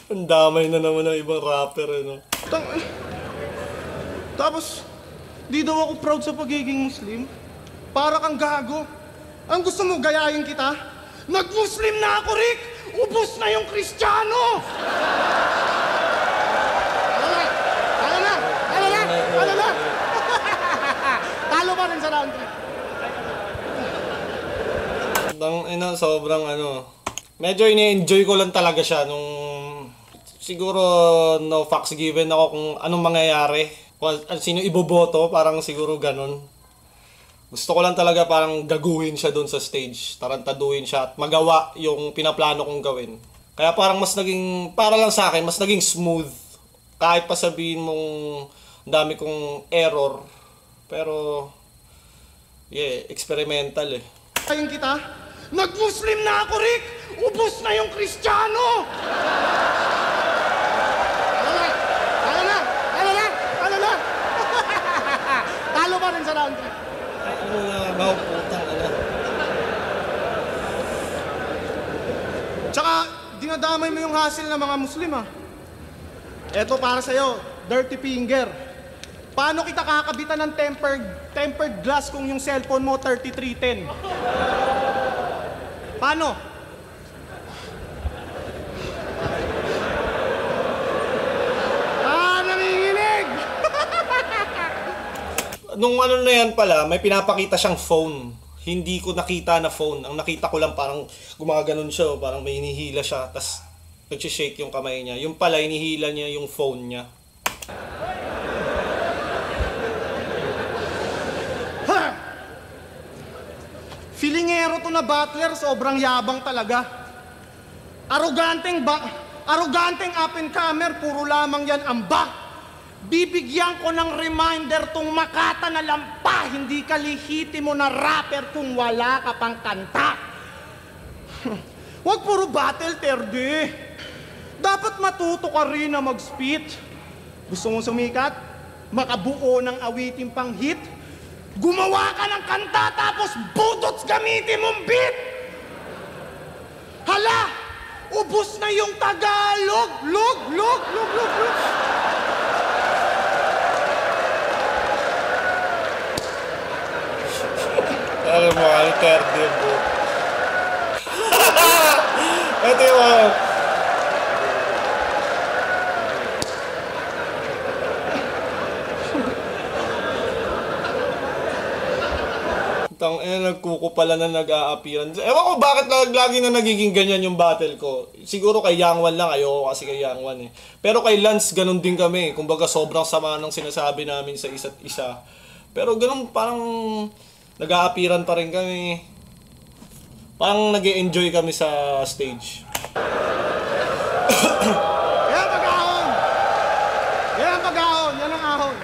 Ang damay na naman ng ibang rapper, ano? Tapos, di daw ako proud sa pagiging Muslim. Para kang gago. Ang gusto mo, gayahin kita? Nag-Muslim na ako, Rick! Ubus na yung Kristiyano! Ano na? Talo pa rin sa round 3. Sobrang medyo ini-enjoy ko lang talaga siya nung siguro no fucks given ako kung anong mangyayari. Kung sino iboboto, parang siguro ganun. Gusto ko lang talaga parang gaguhin siya doon sa stage. Tarantaduhin siya at magawa yung pinaplano kong gawin. Kaya parang para lang sa akin, mas naging smooth. Kahit pa sabihin mong dami kong error. Pero, experimental eh. Ayun kita, nag-Muslim na ako, Rick! Ubus na yung Kristiyano! Ano na? Talo pa rin sa round 3. Putang ina. Tsaka, dinadamay mo yung hassle ng mga Muslim, ah. Eto para sa'yo, dirty finger. Paano kita kakabitan ng tempered glass kung yung cellphone mo 3310? Paano? Nanginginig! Nung na yan pala, may pinapakita siyang phone. Hindi ko nakita na phone. Ang nakita ko lang parang gumaganon siya, parang may hinihila siya, tas nag-shake yung kamay niya. Yung pala, hinihila niya yung phone niya. Filingero to na battler, sobrang yabang talaga. Aroganteng up and comer, puro lamang yan amba. Bibigyan ko ng reminder tong Makata na lampa, hindi ka lehitimo na rapper kung wala ka pang kanta. Huwag puro battle, Terde. Dapat matuto ka rin na mag-spit. Gusto mong sumikat? Makabuo ng awiting pang hit? Gumawa ka ng kanta tapos budots gamitin mong beat! Hala! Ubus na yung Tagalog! Log! Alam mo, Terde po. Ito yung ko pala na nag-a-appearan. Ewan ko bakit lagi na nagiging ganyan yung battle ko. Siguro kay Yang Wan lang, ayoko kasi kay Yang Wan eh. Pero kay Lance, ganun din kami. Kumbaga sobrang sama ng sinasabi namin sa isa't isa. Pero ganun, parang nag-a-appearan pa rin kami. Parang nag-e-enjoy kami sa stage. Yan ang ahon! Yan ang pag-ahon! Yan ang ahon!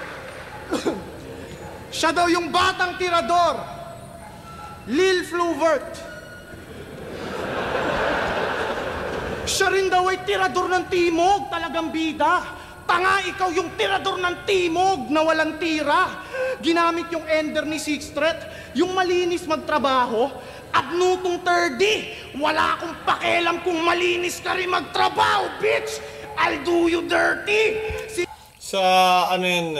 Siya daw yung batang tirador. Lil Fluvert. Siya rin daw ay tirador ng timog. Talagang bida. Tanga, ikaw yung tirador ng timog na walang tira. Ginamit yung ender ni Sixth Threat. Yung malinis magtrabaho. Abnutong 30. Wala akong pakialam kung malinis ka rin magtrabaho, bitch! I'll do you dirty! Sa ano yun,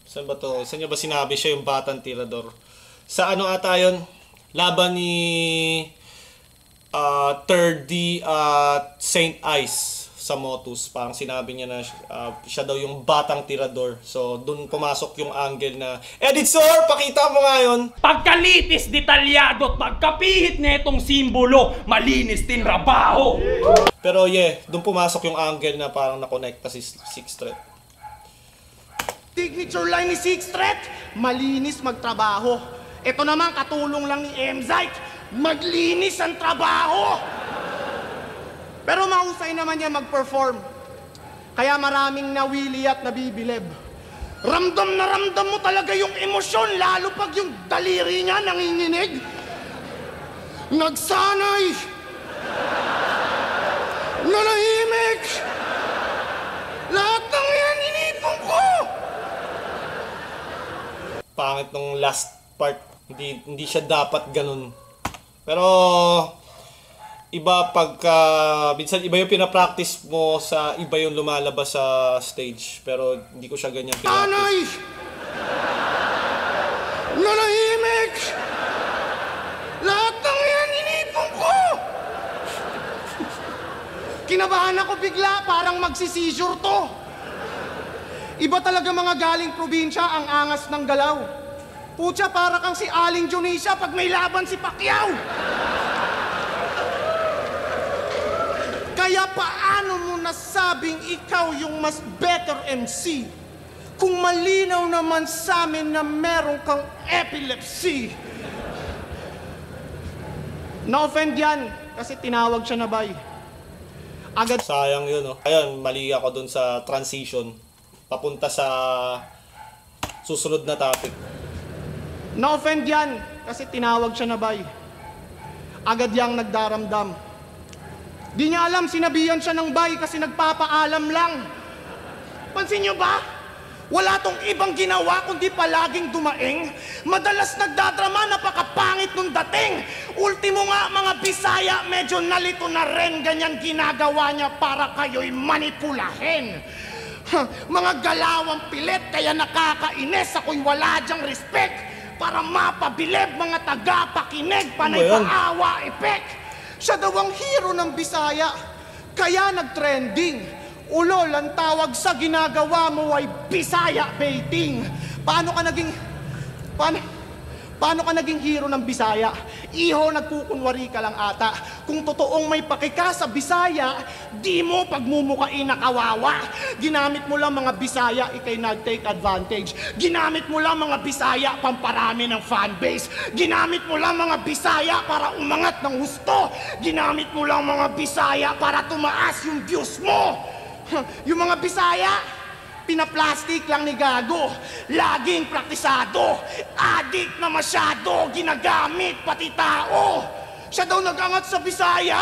saan ba to? Saan niya ba sinabi siya yung batang tirador? Sa ano ata yun? Laban ni 3D at Saint Ice sa Motus. Parang sinabi niya na siya daw yung batang tirador. So, dun pumasok yung angle na, Editor, pakita mo nga yun! Pagkalitis, detalyado at pagkapihit na itong simbolo, malinis din trabaho. Pero dun pumasok yung angle na parang nakonekta si Sixth Threat. Signature line ni Sixth Threat, malinis magtrabaho. Ito naman, katulong lang ni Emzite, maglinis ang trabaho. Pero mahusay naman niya mag-perform. Kaya maraming nawili at nabibilib. Ramdam na ramdam mo talaga yung emosyon, lalo pag yung daliri niya nanginginig. Nagsanay. Nanahimik. Lahat ng yan inipon ko. Pangit nung last part. Hindi siya dapat ganun. Pero iba pagka minsan iba yung pinapractice mo sa iba yung lumalabas sa stage, pero hindi ko siya ganyan pinapractice. Anay! Nanahimik! Lahat ng yan inipon ko! Kinabahan ako bigla, parang magsi-seizure to. Iba talaga mga galing probinsya ang angas ng galaw. Putya, para kang si Aling Dionisia pag may laban si Pacquiao. Kaya paano mo nasabing ikaw yung mas better MC kung malinaw naman sa amin na meron kang epilepsy? Na-offend yan kasi tinawag siya na bay. Agad Sayang yun, oh. Ayun, mali ako dun sa transition. Papunta sa susunod na topic. na-offend yan kasi tinawag siya na bay. Agad yang nagdaramdam. Di niya alam, sinabihan siya ng bay kasi nagpapaalam lang. Pansin niyo ba? Wala tong ibang ginawa kundi palaging dumaing. Madalas nagdadrama, napakapangit nung dating. Ultimo nga mga Bisaya, medyo nalito na rin. Ganyan ginagawa niya para kayo'y manipulahin. Mga galawang pilit, kaya nakakainis. Ako'y wala dyang respect. Para mapabilib mga taga-pakinig, panay paawa, epek. Siya daw ang hero ng Bisaya, kaya nag-trending. Ulol ang tawag sa ginagawa mo ay Bisaya baiting. Paano ka naging hero ng Bisaya? Iho, nagkukunwari ka lang ata. Kung totoong may pakika sa Bisaya, di mo pagmumukain na kawawa. Ginamit mo lang mga Bisaya, ikay nag-take advantage. Ginamit mo lang mga Bisaya, pamparami ng fanbase. Ginamit mo lang mga Bisaya para umangat ng husto. Ginamit mo lang mga Bisaya para tumaas yung views mo. Yung mga Bisaya, pinaplastic lang ni Gago. Laging praktisado. Adik na masyado. Ginagamit pati tao. Siya daw nag-angat sa Bisaya.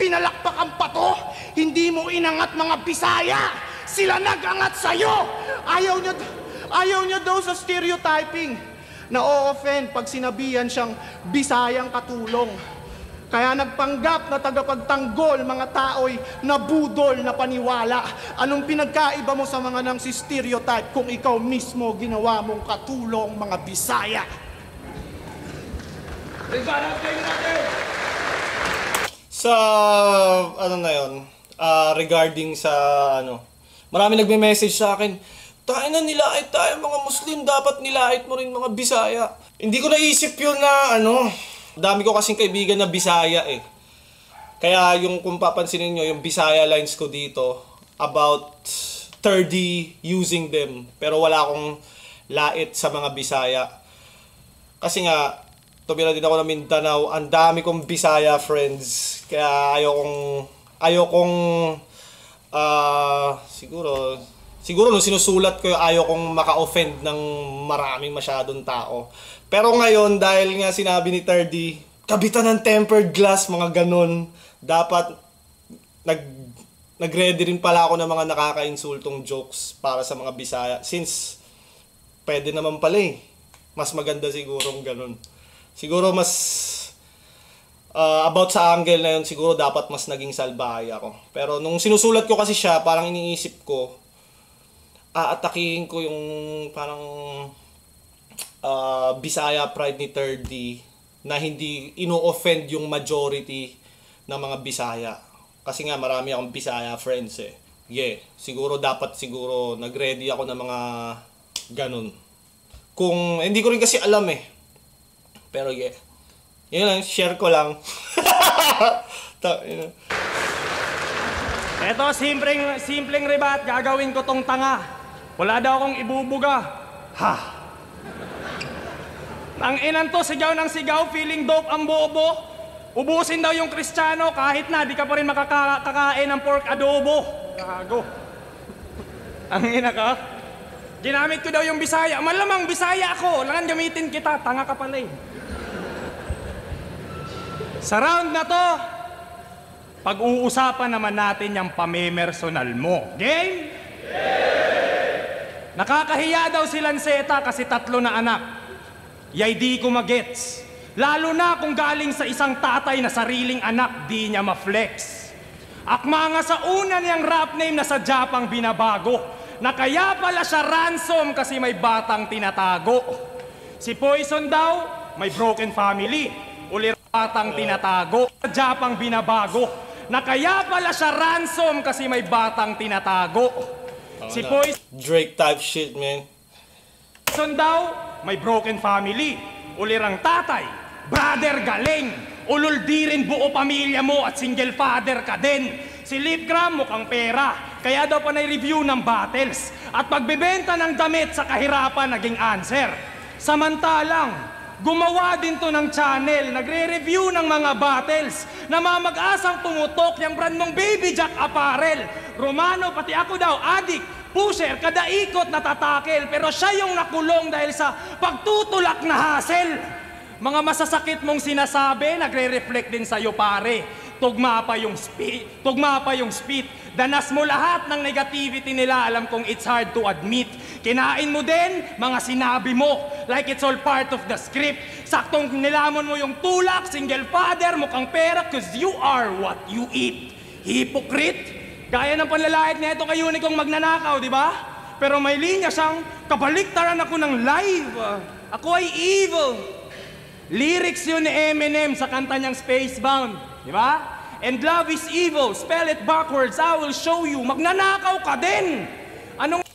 Pinalakpak ang pato. Hindi mo inangat mga Bisaya. Sila nag-angat sa'yo. Ayaw niya daw sa stereotyping. Na-o-offend pag sinabihan siyang Bisayang katulong. Kaya nagpanggap na tagapagtanggol mga tao'y nabudol na paniwala. Anong pinagkaiba mo sa mga nang si stereotype kung ikaw mismo ginawa mong katulong mga Bisaya? Sa ano na yun, regarding sa ano, marami nagme-message sa akin, tayo na nilait tayo mga Muslim, dapat nilait mo rin mga Bisaya. Hindi ko naisip yun na dami ko kasing kaibigan na Bisaya eh. Kaya yung kung papansinin nyo, yung Bisaya lines ko dito, about 30 using them. Pero wala akong lait sa mga Bisaya. Kasi nga, tumira din ako ng Mindanao, ang dami kong Bisaya friends. Kaya ayokong siguro nung sinusulat ko, ayokong maka-offend ng maraming masyadong tao. Pero ngayon, dahil nga sinabi ni Terdy, kabitan ng tempered glass, mga ganon, dapat nag-ready rin pala ako ng mga nakaka-insultong jokes para sa mga Bisaya. Since, pwede naman pala eh. Mas maganda sigurong ganon. Siguro mas, about sa angle na yun, siguro dapat mas naging salbahay ako. Pero nung sinusulat ko kasi siya, parang iniisip ko, aatakihin ko yung parang Bisaya pride ni Terdy na hindi ino-offend yung majority ng mga Bisaya. Kasi nga marami akong Bisaya friends eh. Yeah, dapat nag-ready ako ng mga ganun. Kung hindi ko rin kasi alam eh. Pero yeah. Yun lang, share ko lang. Eto, simpleng rebat, gagawin ko tong tanga. Wala daw akong ibubuga. Ha! Ang inan to, sigaw ng sigaw, feeling dope ang bobo. Ubusin daw yung Kristiyano kahit na di ka pa rin makakakain ng pork adobo. Gago. Ang ina ka. Ginamit ko daw yung Bisaya. Malamang Bisaya ako. Langan gamitin kita. Tanga ka pala eh. Sa round na to, pag-uusapan naman natin yung pamemersonal mo. Game? Nakakahiya daw si Lanceta kasi 3 na anak. Yay di ko magets. Lalo na kung galing sa isang tatay na sariling anak, di niya ma-flex. Akma nga sa una niyang rap name na sa Japang binabago, na kaya pala siya ransom kasi may batang tinatago. Si Poison daw, may broken family, uli batang tinatago. Sa Japang binabago, na kaya pala siya ransom kasi may batang tinatago. Si Poison Drake type shit, man. Daw, may broken family, ulirang tatay, brother galing, ulul di rin buo pamilya mo at single father ka din. Si Lipgram mukhang pera, kaya daw pa na-review ng battles at pagbebenta ng damit sa kahirapan naging answer. Samantalang, gumawa din to ng channel, nagre-review ng mga battles na mamag-asang tumutok yung brand mong Baby Jack apparel. Romano, pati ako daw, addict. Pusher, kada ikot natatakel, pero siya yung nakulong dahil sa pagtutulak na hassle. Mga masasakit mong sinasabi, nagre-reflect din sa'yo pare. Tugma pa yung spit. Danas mo lahat ng negativity nila, alam kong it's hard to admit. Kinain mo din mga sinabi mo, like it's all part of the script. Saktong nilamon mo yung tulak, single father, mukhang pera, cause you are what you eat. Hypocrite. Gaya ng panlalait na ito kay Unicong magnanakaw, di ba? Pero may linya siyang, kabaliktaran ako ng live. Ako ay evil. Lyrics yun ni Eminem sa kanta niyang Spacebound, di ba? And love is evil, spell it backwards, I will show you. Magnanakaw ka din. Anong...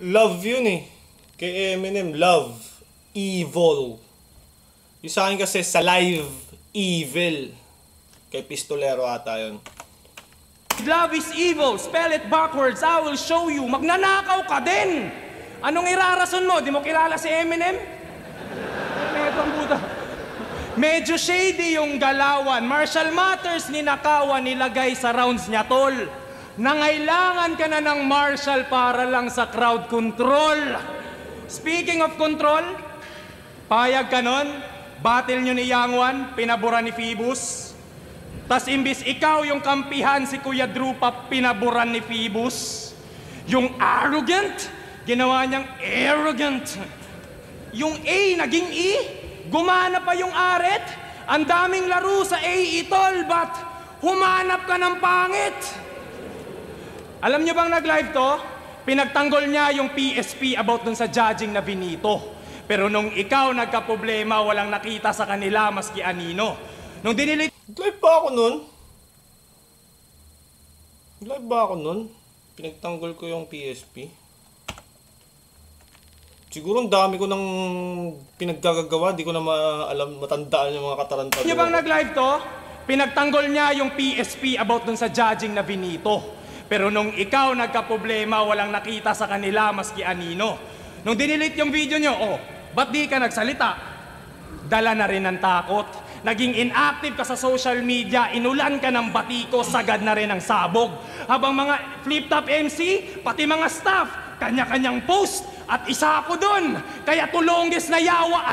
Love yun eh. Kay Eminem, love. Evil. Yung sa akin kasi sa live, evil. Kay Pistolero ata yun. Love is evil, spell it backwards, I will show you. Magnanakaw ka din. Anong irarason mo? Di mo kilala si Eminem? Medyo shady yung galawan. Martial Matters ninakawan nilagay sa rounds niya, tol. Nangailangan ka na ng martial para lang sa crowd control. Speaking of control, payag ka nun, battle nyo ni Young One, pinabura ni Phoebus. Tas imbis ikaw yung kampihan, si Kuya Drupa pinaburan ni Phoebus. Yung arrogant, ginawa niyang arrogant. Yung A naging E, gumana pa yung aret. Ang daming laro sa A itol, but humanap ka ng pangit. Alam niyo bang nag-live to? Pinagtanggol niya yung PSP about dun sa judging na Benito. Pero nung ikaw nagka-problema, walang nakita sa kanila maski anino. Nung dinilit... Live ba ako nun? Live ba ako nun? Pinagtanggol ko yung PSP. Siguro ang dami ko nang pinaggagawa, di ko na matandaan yung mga katarantado. Hindi bang nag-live to? Pinagtanggol niya yung PSP about dun sa judging na Benito. Pero nung ikaw nagka-problema, walang nakita sa kanila maski anino. Nung dinilit yung video nyo, ba't di ka nagsalita? Dala na rin ng takot. Naging inactive ka sa social media, inulan ka ng batiko, sagad na rin ang sabog. Habang mga flip-top MC, pati mga staff, kanya-kanyang post. At isa ako dun. Kaya tulongges na yawa,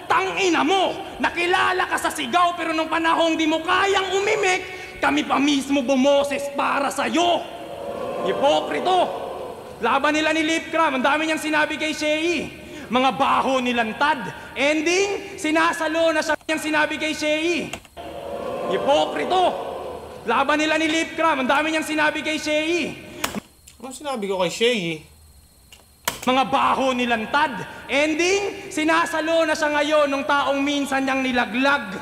tangina mo. Nakilala ka sa sigaw pero nung panahong di mo kayang umimik, kami pa mismo bumoses para sa'yo. Hipokrito. Laban nila ni Lipcram, ang dami niyang sinabi kay Shei. Mga baho nilantad. Ending, sinasalo na siya niyang sinabi kay Shei. Hipokrito. Laban nila ni Lipcram, ang dami niyang sinabi kay Shei. Ano sinabi ko kay Shei? Mga baho nilantad. Ending, sinasalo na siya ngayon ng taong minsan niyang nilaglag.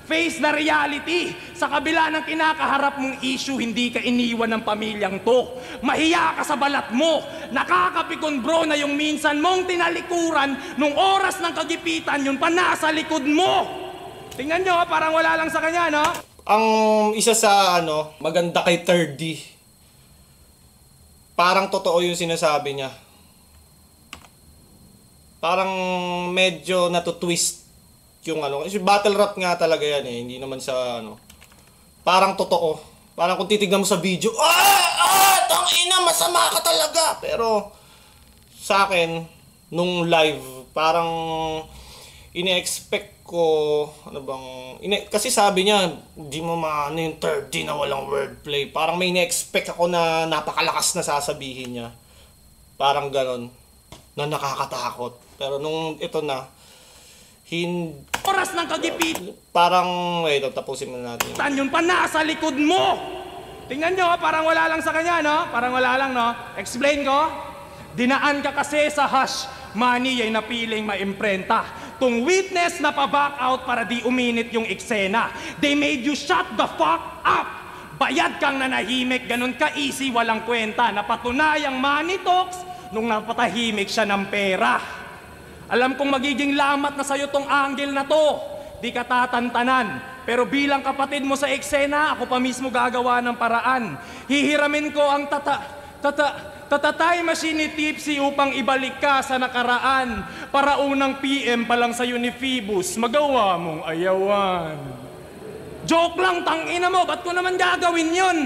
Face the reality. Sa kabila ng kinakaharap mong issue, hindi ka iniwan ng pamilyang to. Mahiya ka sa balat mo. Nakakapikon bro na yung minsan mong tinalikuran nung oras ng kagipitan, yun pa nasa likod mo. Tingnan nyo, parang wala lang sa kanya, no? Ang isa sa maganda kay 3D. Parang totoo yung sinasabi niya. Parang medyo natutwist yung kasi battle rap nga talaga yan hindi naman sa parang totoo. Parang kung titignan mo sa video, tangina, masama ka talaga. Pero sa akin, nung live, parang ine-expect ko, kasi sabi niya, hindi mo maano yung 3D na walang wordplay. Parang may ine-expect ako na napakalakas na sasabihin niya. Parang ganon, na nakakatakot. Pero nung ito na, oras ng kagipit. Parang, tapusin mo natin. Yun pa nasa likod mo. Tingnan nyo, parang wala lang sa kanya, no? Parang wala lang, no? Explain ko. Dinaan ka kasi sa hash money ay napiling maimprenta. Kung witness na pa-back out para di uminit yung eksena. They made you shut the fuck up. Bayad kang nanahimik, ganun ka-easy, walang kwenta. Napatunayang money talks nung napatahimik siya ng pera. Alam kong magiging lamat na sa'yo tong angle na to. Di ka tatantanan. Pero bilang kapatid mo sa eksena, ako pa mismo gagawa ng paraan. Hihiramin ko ang tatatay machine ni Tipsy upang ibalik ka sa nakaraan. Para unang PM pa lang sa'yo ni Phoebus, magawa mong ayawan. Joke lang, tangina mo, ba't ko naman gagawin yun?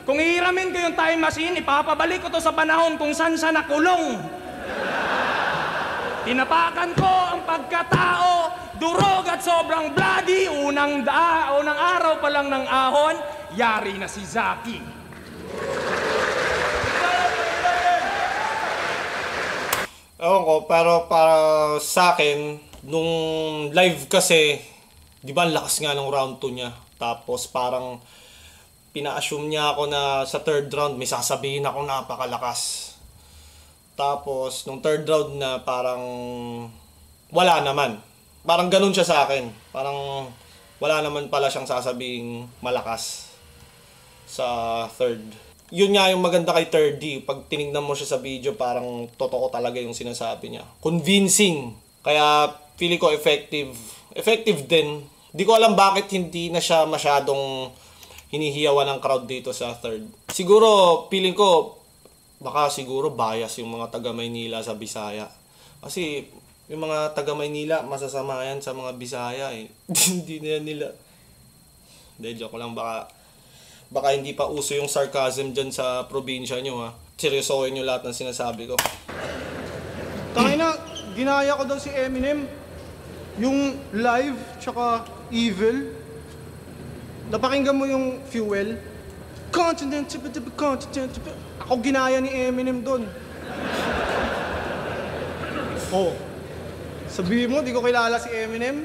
Kung hihiramin ko yung time machine, ipapabalik ko to sa panahon kung saan siya nakulong. Tinapakan ko ang pagkatao, durog at sobrang bloody. Unang araw pa lang ng ahon, yari na si Zaki. Ewan ko, pero para sa akin, nung live kasi, di ba ang lakas nga ng round 2 niya. Tapos parang pina-assume niya ako na sa third round may sasabihin ako napakalakas. Tapos, nung third round na parang wala naman. Parang ganun siya sa akin. Parang wala naman pala siyang sasabing malakas sa third. Yun nga yung maganda kay 3D. Pag tinignan mo siya sa video, parang totoo talaga yung sinasabi niya. Convincing. Kaya, feeling ko effective. Effective din. Di ko alam bakit hindi na siya masyadong hinihiyawan ng crowd dito sa third. Siguro, feeling ko, baka siguro bias yung mga taga Maynila sa Bisaya. Kasi yung mga taga Maynila, masasama yan sa mga Bisaya eh. Hindi na nila. Hindi, joke lang. Baka hindi pa uso yung sarcasm dyan sa probinsya nyo ha. Seryosohin nyo lahat ng sinasabi ko. Tangina, ginaya ko daw si Eminem. Yung live, tsaka evil. Napakinggan mo yung Fuel. Continent. Ako ginaya ni Eminem doon. Sabihin mo, di ko kilala si Eminem.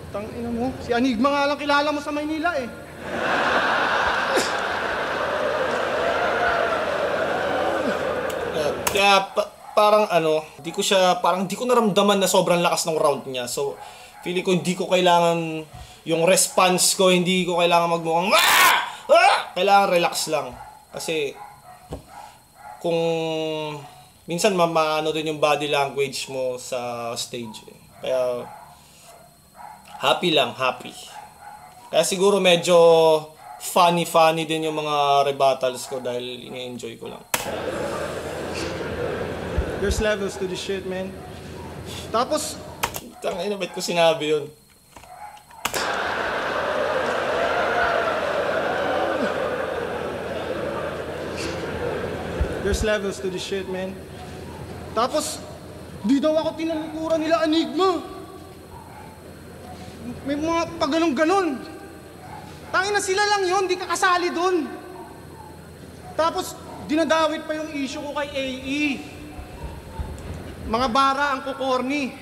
Tangina mo. Si Enigma nga lang kilala mo sa Maynila eh. Kaya parang di ko naramdaman na sobrang lakas ng round niya. So, feeling ko hindi ko kailangan yung response ko, hindi ko kailangan magmukhang kailangan relax lang. Kasi kung minsan maano din yung body language mo sa stage. Kaya happy lang, happy. Kaya siguro medyo funny din yung mga rebuttals ko dahil ini-enjoy ko lang. There's levels to this shit, man. Tapos, tangina, ba't ko sinabi yun? there's levels to this shit, man. Tapos, di daw ako tinalikuran nila Enigma. May mga pagganon-ganon. Tangina sila lang yun, di ka kasali dun. Tapos, dinadawit pa yung issue ko kay AE. Mga bara ang kukorni.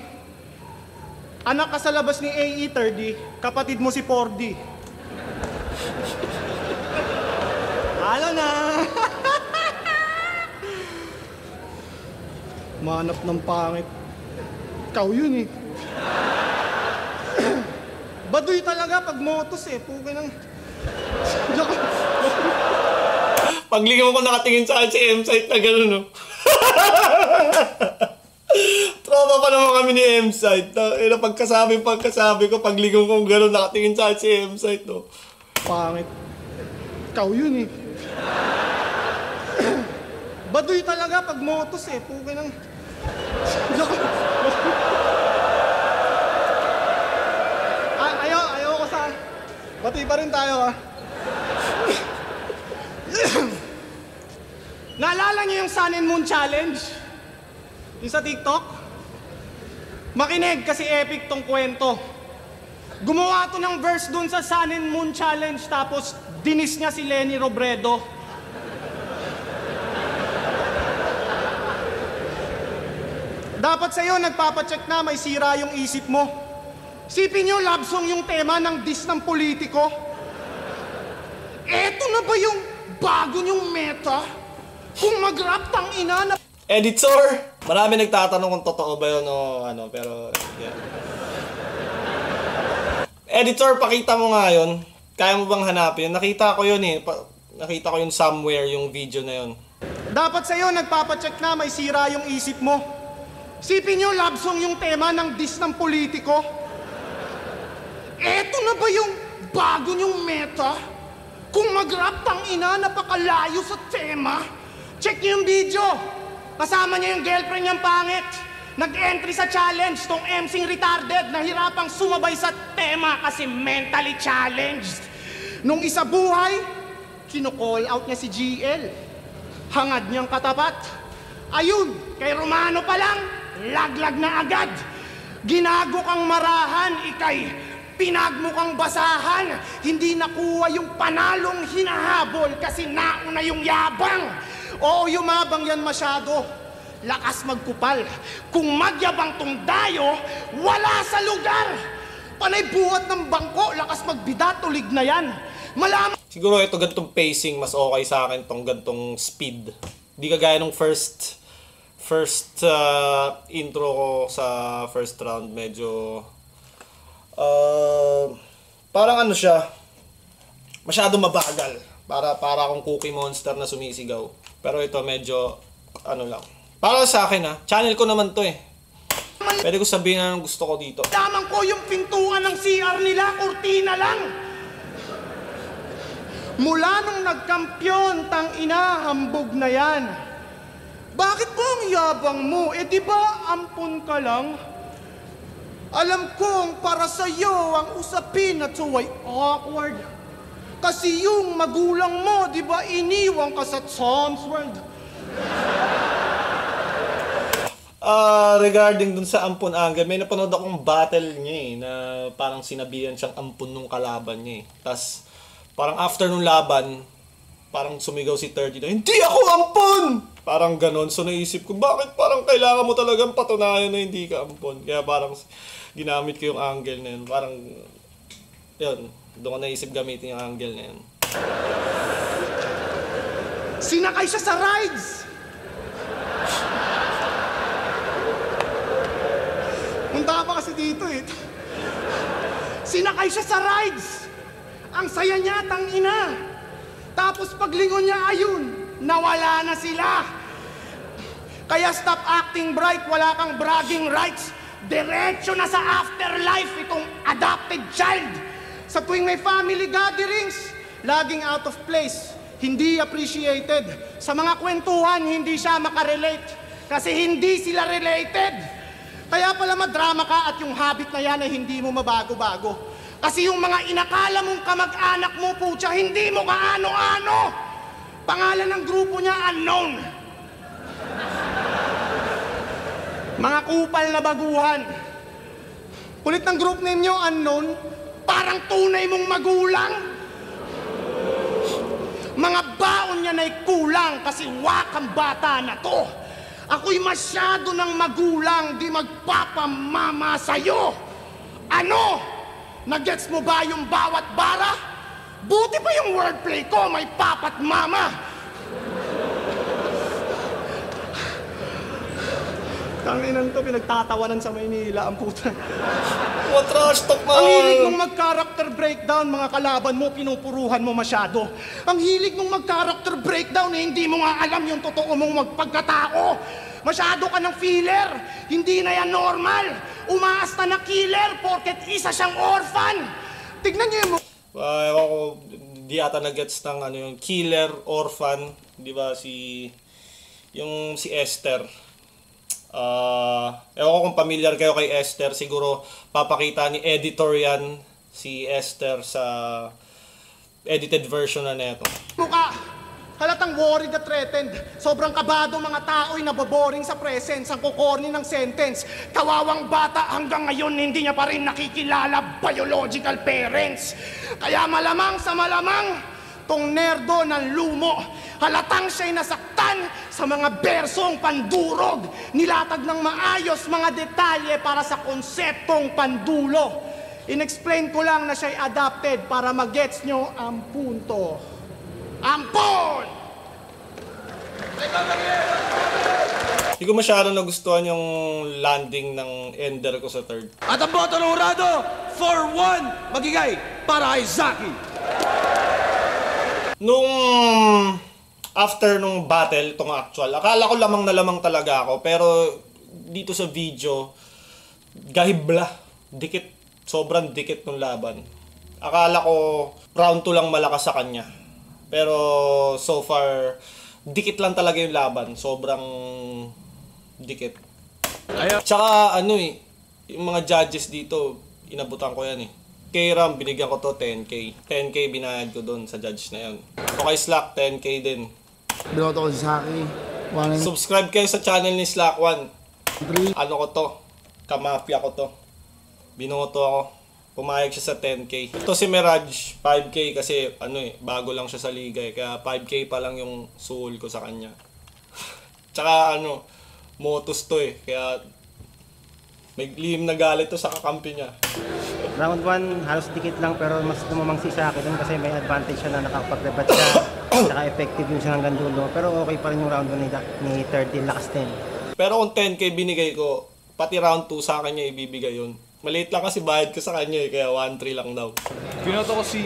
Anak ka sa labas ni AE, 30. Kapatid mo si 4D. Halo na! Manap ng pangit. Ikaw yun eh. Baduy talaga pag motos eh. Puki ng... Paglingaw ko nakatingin sa si M-Site na gano'n, no? Tropa pa naman kami ni M-Site. Pagkasabi ko, paglingaw ko gano'n nakatingin sa si M-Site, no? Pangit. Ikaw yun eh. Baduy talaga pag motos eh. Puki ng... Ayoko sa... Bati pa rin tayo ah. Naalala niyo yung Sun and Moon Challenge? Yung sa TikTok? Makinig kasi epic tong kwento. Gumawa to ng verse dun sa Sun and Moon Challenge tapos dinis niya si Lenny Robredo. Dapat sa'yo nagpapacheck na may sira yung isip mo. Sipin nyo, love song yung tema ng diss ng politiko. Eto na ba yung bago nyong meta? Kung mag-rap tang ina na... Editor! Marami nagtatanong kung totoo ba yun o ano, pero... Yeah. Editor, pakita mo nga yun. Kaya mo bang hanapin? Nakita ko yun eh. Nakita ko yun somewhere, yung video na yun. Dapat sa'yo nagpapacheck na may sira yung isip mo. Sipin nyo, love song yung tema ng diss ng politiko. Eto na ba yung bago nyong meta? Kung mag-rap tang ina, napakalayo sa tema. Check nyo yung video. Kasama niya yung girlfriend niyang pangit. Nag-entry sa challenge tong MCing retarded na hirapang sumabay sa tema kasi mentally challenged. Nung isa buhay, kino-call out niya si GL. Hangad niyang katapat. Ayun, kay Romano pa lang, laglag na agad. Ginago kang marahan, ikay pinagmo kang basahan. Hindi nakuha yung panalong hinahabol kasi nauna yung yabang. Oo, yumabang yan masyado. Lakas magkupal. Kung magyabang tong dayo, wala sa lugar. Panay buhat ng bangko, lakas magbida, tulig na yan. Malaman... Siguro ito gantong pacing, mas okay sa akin tong gantong speed. Di kagaya nung first intro ko sa first round, medyo parang ano siya, masyado mabagal. Para akong Cookie Monster na sumisigaw. Pero ito medyo ano lang. Para sa akin channel ko naman to eh. Pwede ko sabihin na gusto ko dito. Lamang ko yung pintuan ng CR nila, kurtina lang. Mula nung nagkampyon, tang ina, hambog na yan. Bakit po ang yabang mo? Eh di ba ampun ka lang? Alam kong para sa'yo ang usapin at so ay awkward. Kasi yung magulang mo, di ba iniwang ka sa Tom's World? Regarding dun sa ampun angle, may napanood akong battle niya na parang sinabihan siyang ampun nung kalaban niya Tas parang after nung laban, parang sumigaw si 30 na, hindi ako ampun! Parang ganon. So naisip ko, bakit parang kailangan mo talagang patunayan na hindi ka ampun? Kaya parang ginamit ko yung angle na yun. Parang, yun, doon ko naisip gamitin yung angle na yun. Sinakay siya sa rides! Punta pa kasi dito eh. Sinakay siya sa rides! Ang saya niya, tang ina! Tapos paglingon niya, ayun, nawala na sila! Kaya stop acting bright, wala kang bragging rights. Diretso na sa afterlife itong adopted child. Sa tuwing may family gatherings, laging out of place, hindi appreciated. Sa mga kwentuhan, hindi siya makarelate kasi hindi sila related. Kaya pala madrama ka at yung habit na yan ay hindi mo mabago-bago. Kasi yung mga inakala mong kamag-anak mo, putya, hindi mo kaano-ano. Pangalan ng grupo niya, unknown. Mga kupal na baguhan. Kulit ng group name nyo, unknown, parang tunay mong magulang. Mga baon niya na'y kulang kasi wakang bata na to. Ako'y masyado ng magulang, di magpapamama sa'yo. Ano? Nagets mo ba yung bawat bara? Buti pa yung wordplay ko, may papat mama. Tanginan to, pinagtatawanan sa Maynila, ang puta. What trash talk man? Ang hilig mong mag-character breakdown, mga kalaban mo, pinupuruhan mo masyado. Ang hilig mong mag-character breakdown, hindi mo nga alam yung totoo mong magpagkatao. Masyado ka ng filler, hindi na yan normal. Umaasta na killer, porket isa siyang orphan. Tignan niyo mo. Ako, di ata nag-gets ng ano yung killer, orphan, di ba si Esther. Ewan ko kung familiar kayo kay Esther, siguro papakita ni editor yan, si Esther sa edited version na neto. Mukha, halatang worried at threatened. Sobrang kabado mga tao'y naboboring sa presence, ang kukorni ng sentence. Kawawang bata hanggang ngayon hindi niya pa rin nakikilala biological parents. Kaya malamang sa malamang, tong nerdo ng lumo, halatang siya'y nasaktan sa mga bersong pandurog. Nilatag ng maayos mga detalye para sa konseptong pandulo. Inexplain ko lang na siya'y adapted para magets nyo ang punto. Ampon! Hindi ko masyado nagustuhan yung landing ng ender ko sa third. At ang boto ng Hurado, 4-1, magigay para kay Zaki. Nung after nung battle, itong actual, akala ko lamang na lamang talaga ako. Pero dito sa video, gahibla. Dikit, sobrang dikit ng laban. Akala ko round 2 lang malakas sa kanya. Pero so far, dikit lang talaga yung laban. Sobrang dikit. Tsaka ano yung mga judges dito, inabutan ko yan Kay Ram, binigyan ko to 10k. 10k binayad ko doon sa judge na yan. O kay Slack, 10k din. Binoto ko si Saki. Subscribe kayo sa channel ni Slack 1. Ano ko to? Kamafia ko to. Binoto ako. Pumayag siya sa 10k. Ito si Mirage, 5k kasi bago lang siya sa liga Kaya 5k pa lang yung soul ko sa kanya. Tsaka Motus to Kaya may lihim na galit to sa kakampi niya. Round 1, halos dikit lang pero mas tumamang si Saki doon kasi may advantage siya na nakapag-rebat siya. Saka effective yung siya hanggang dulo. Pero okay pa rin yung round 1 ni 30, lakas 10. Pero kung 10k binigay ko, pati round 2 sa kanya ibibigay yun. Maliit lang kasi bayad ko sa kanya kaya 1-3 lang daw. Binoto ko si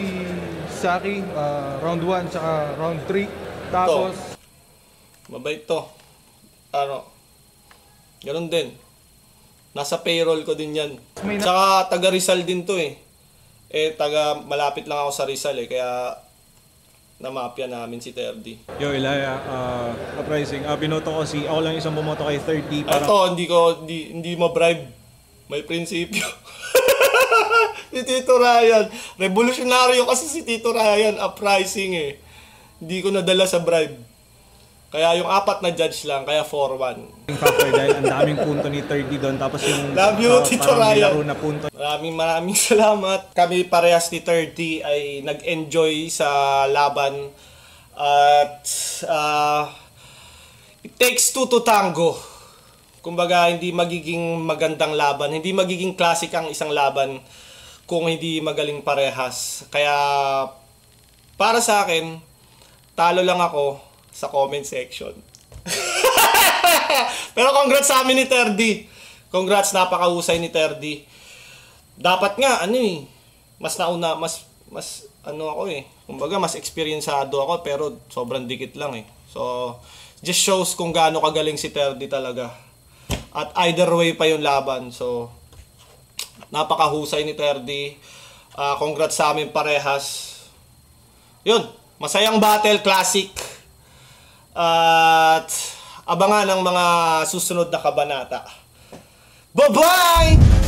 Saki, round 1 tsaka round 3. Tapos mabait to. Ganun din. Nasa payroll ko din yan. Tsaka taga Rizal din to malapit lang ako sa Rizal kaya namapya namin si Terdy. Yo, Ilaya, uprising. Binoto ko ako lang isang bumoto kay 30. Ito, hindi ma-bribe. May prinsipyo. Si Tito Ryan. Revolutionaryo kasi si Tito Ryan, uprising Hindi ko nadala sa bribe. Kaya yung 4 na judge lang, kaya 4-1. Factor dahil ang daming punto ni 30 doon. Tapos yung love you, Tito Ryan. Na punto. Maraming salamat. Kami parehas ni 30 ay nag-enjoy sa laban. At it takes 2 to tango. Kumbaga, hindi magiging magandang laban. Hindi magiging classic ang isang laban kung hindi magaling parehas. Kaya para sa akin, talo lang ako sa comment section. Pero congrats sa amin ni Terdy. Congrats, napakahusay ni Terdy. Dapat nga, mas mas ano ako eh. Kumbaga, mas experiencado ako pero sobrang dikit lang eh. So, just shows kung gaano kagaling si Terdy talaga. At either way pa yung laban. So, napakahusay ni Terdy. Congrats sa amin parehas. Yun, masayang battle, classic. At abangan ang mga susunod na kabanata. Bye-bye!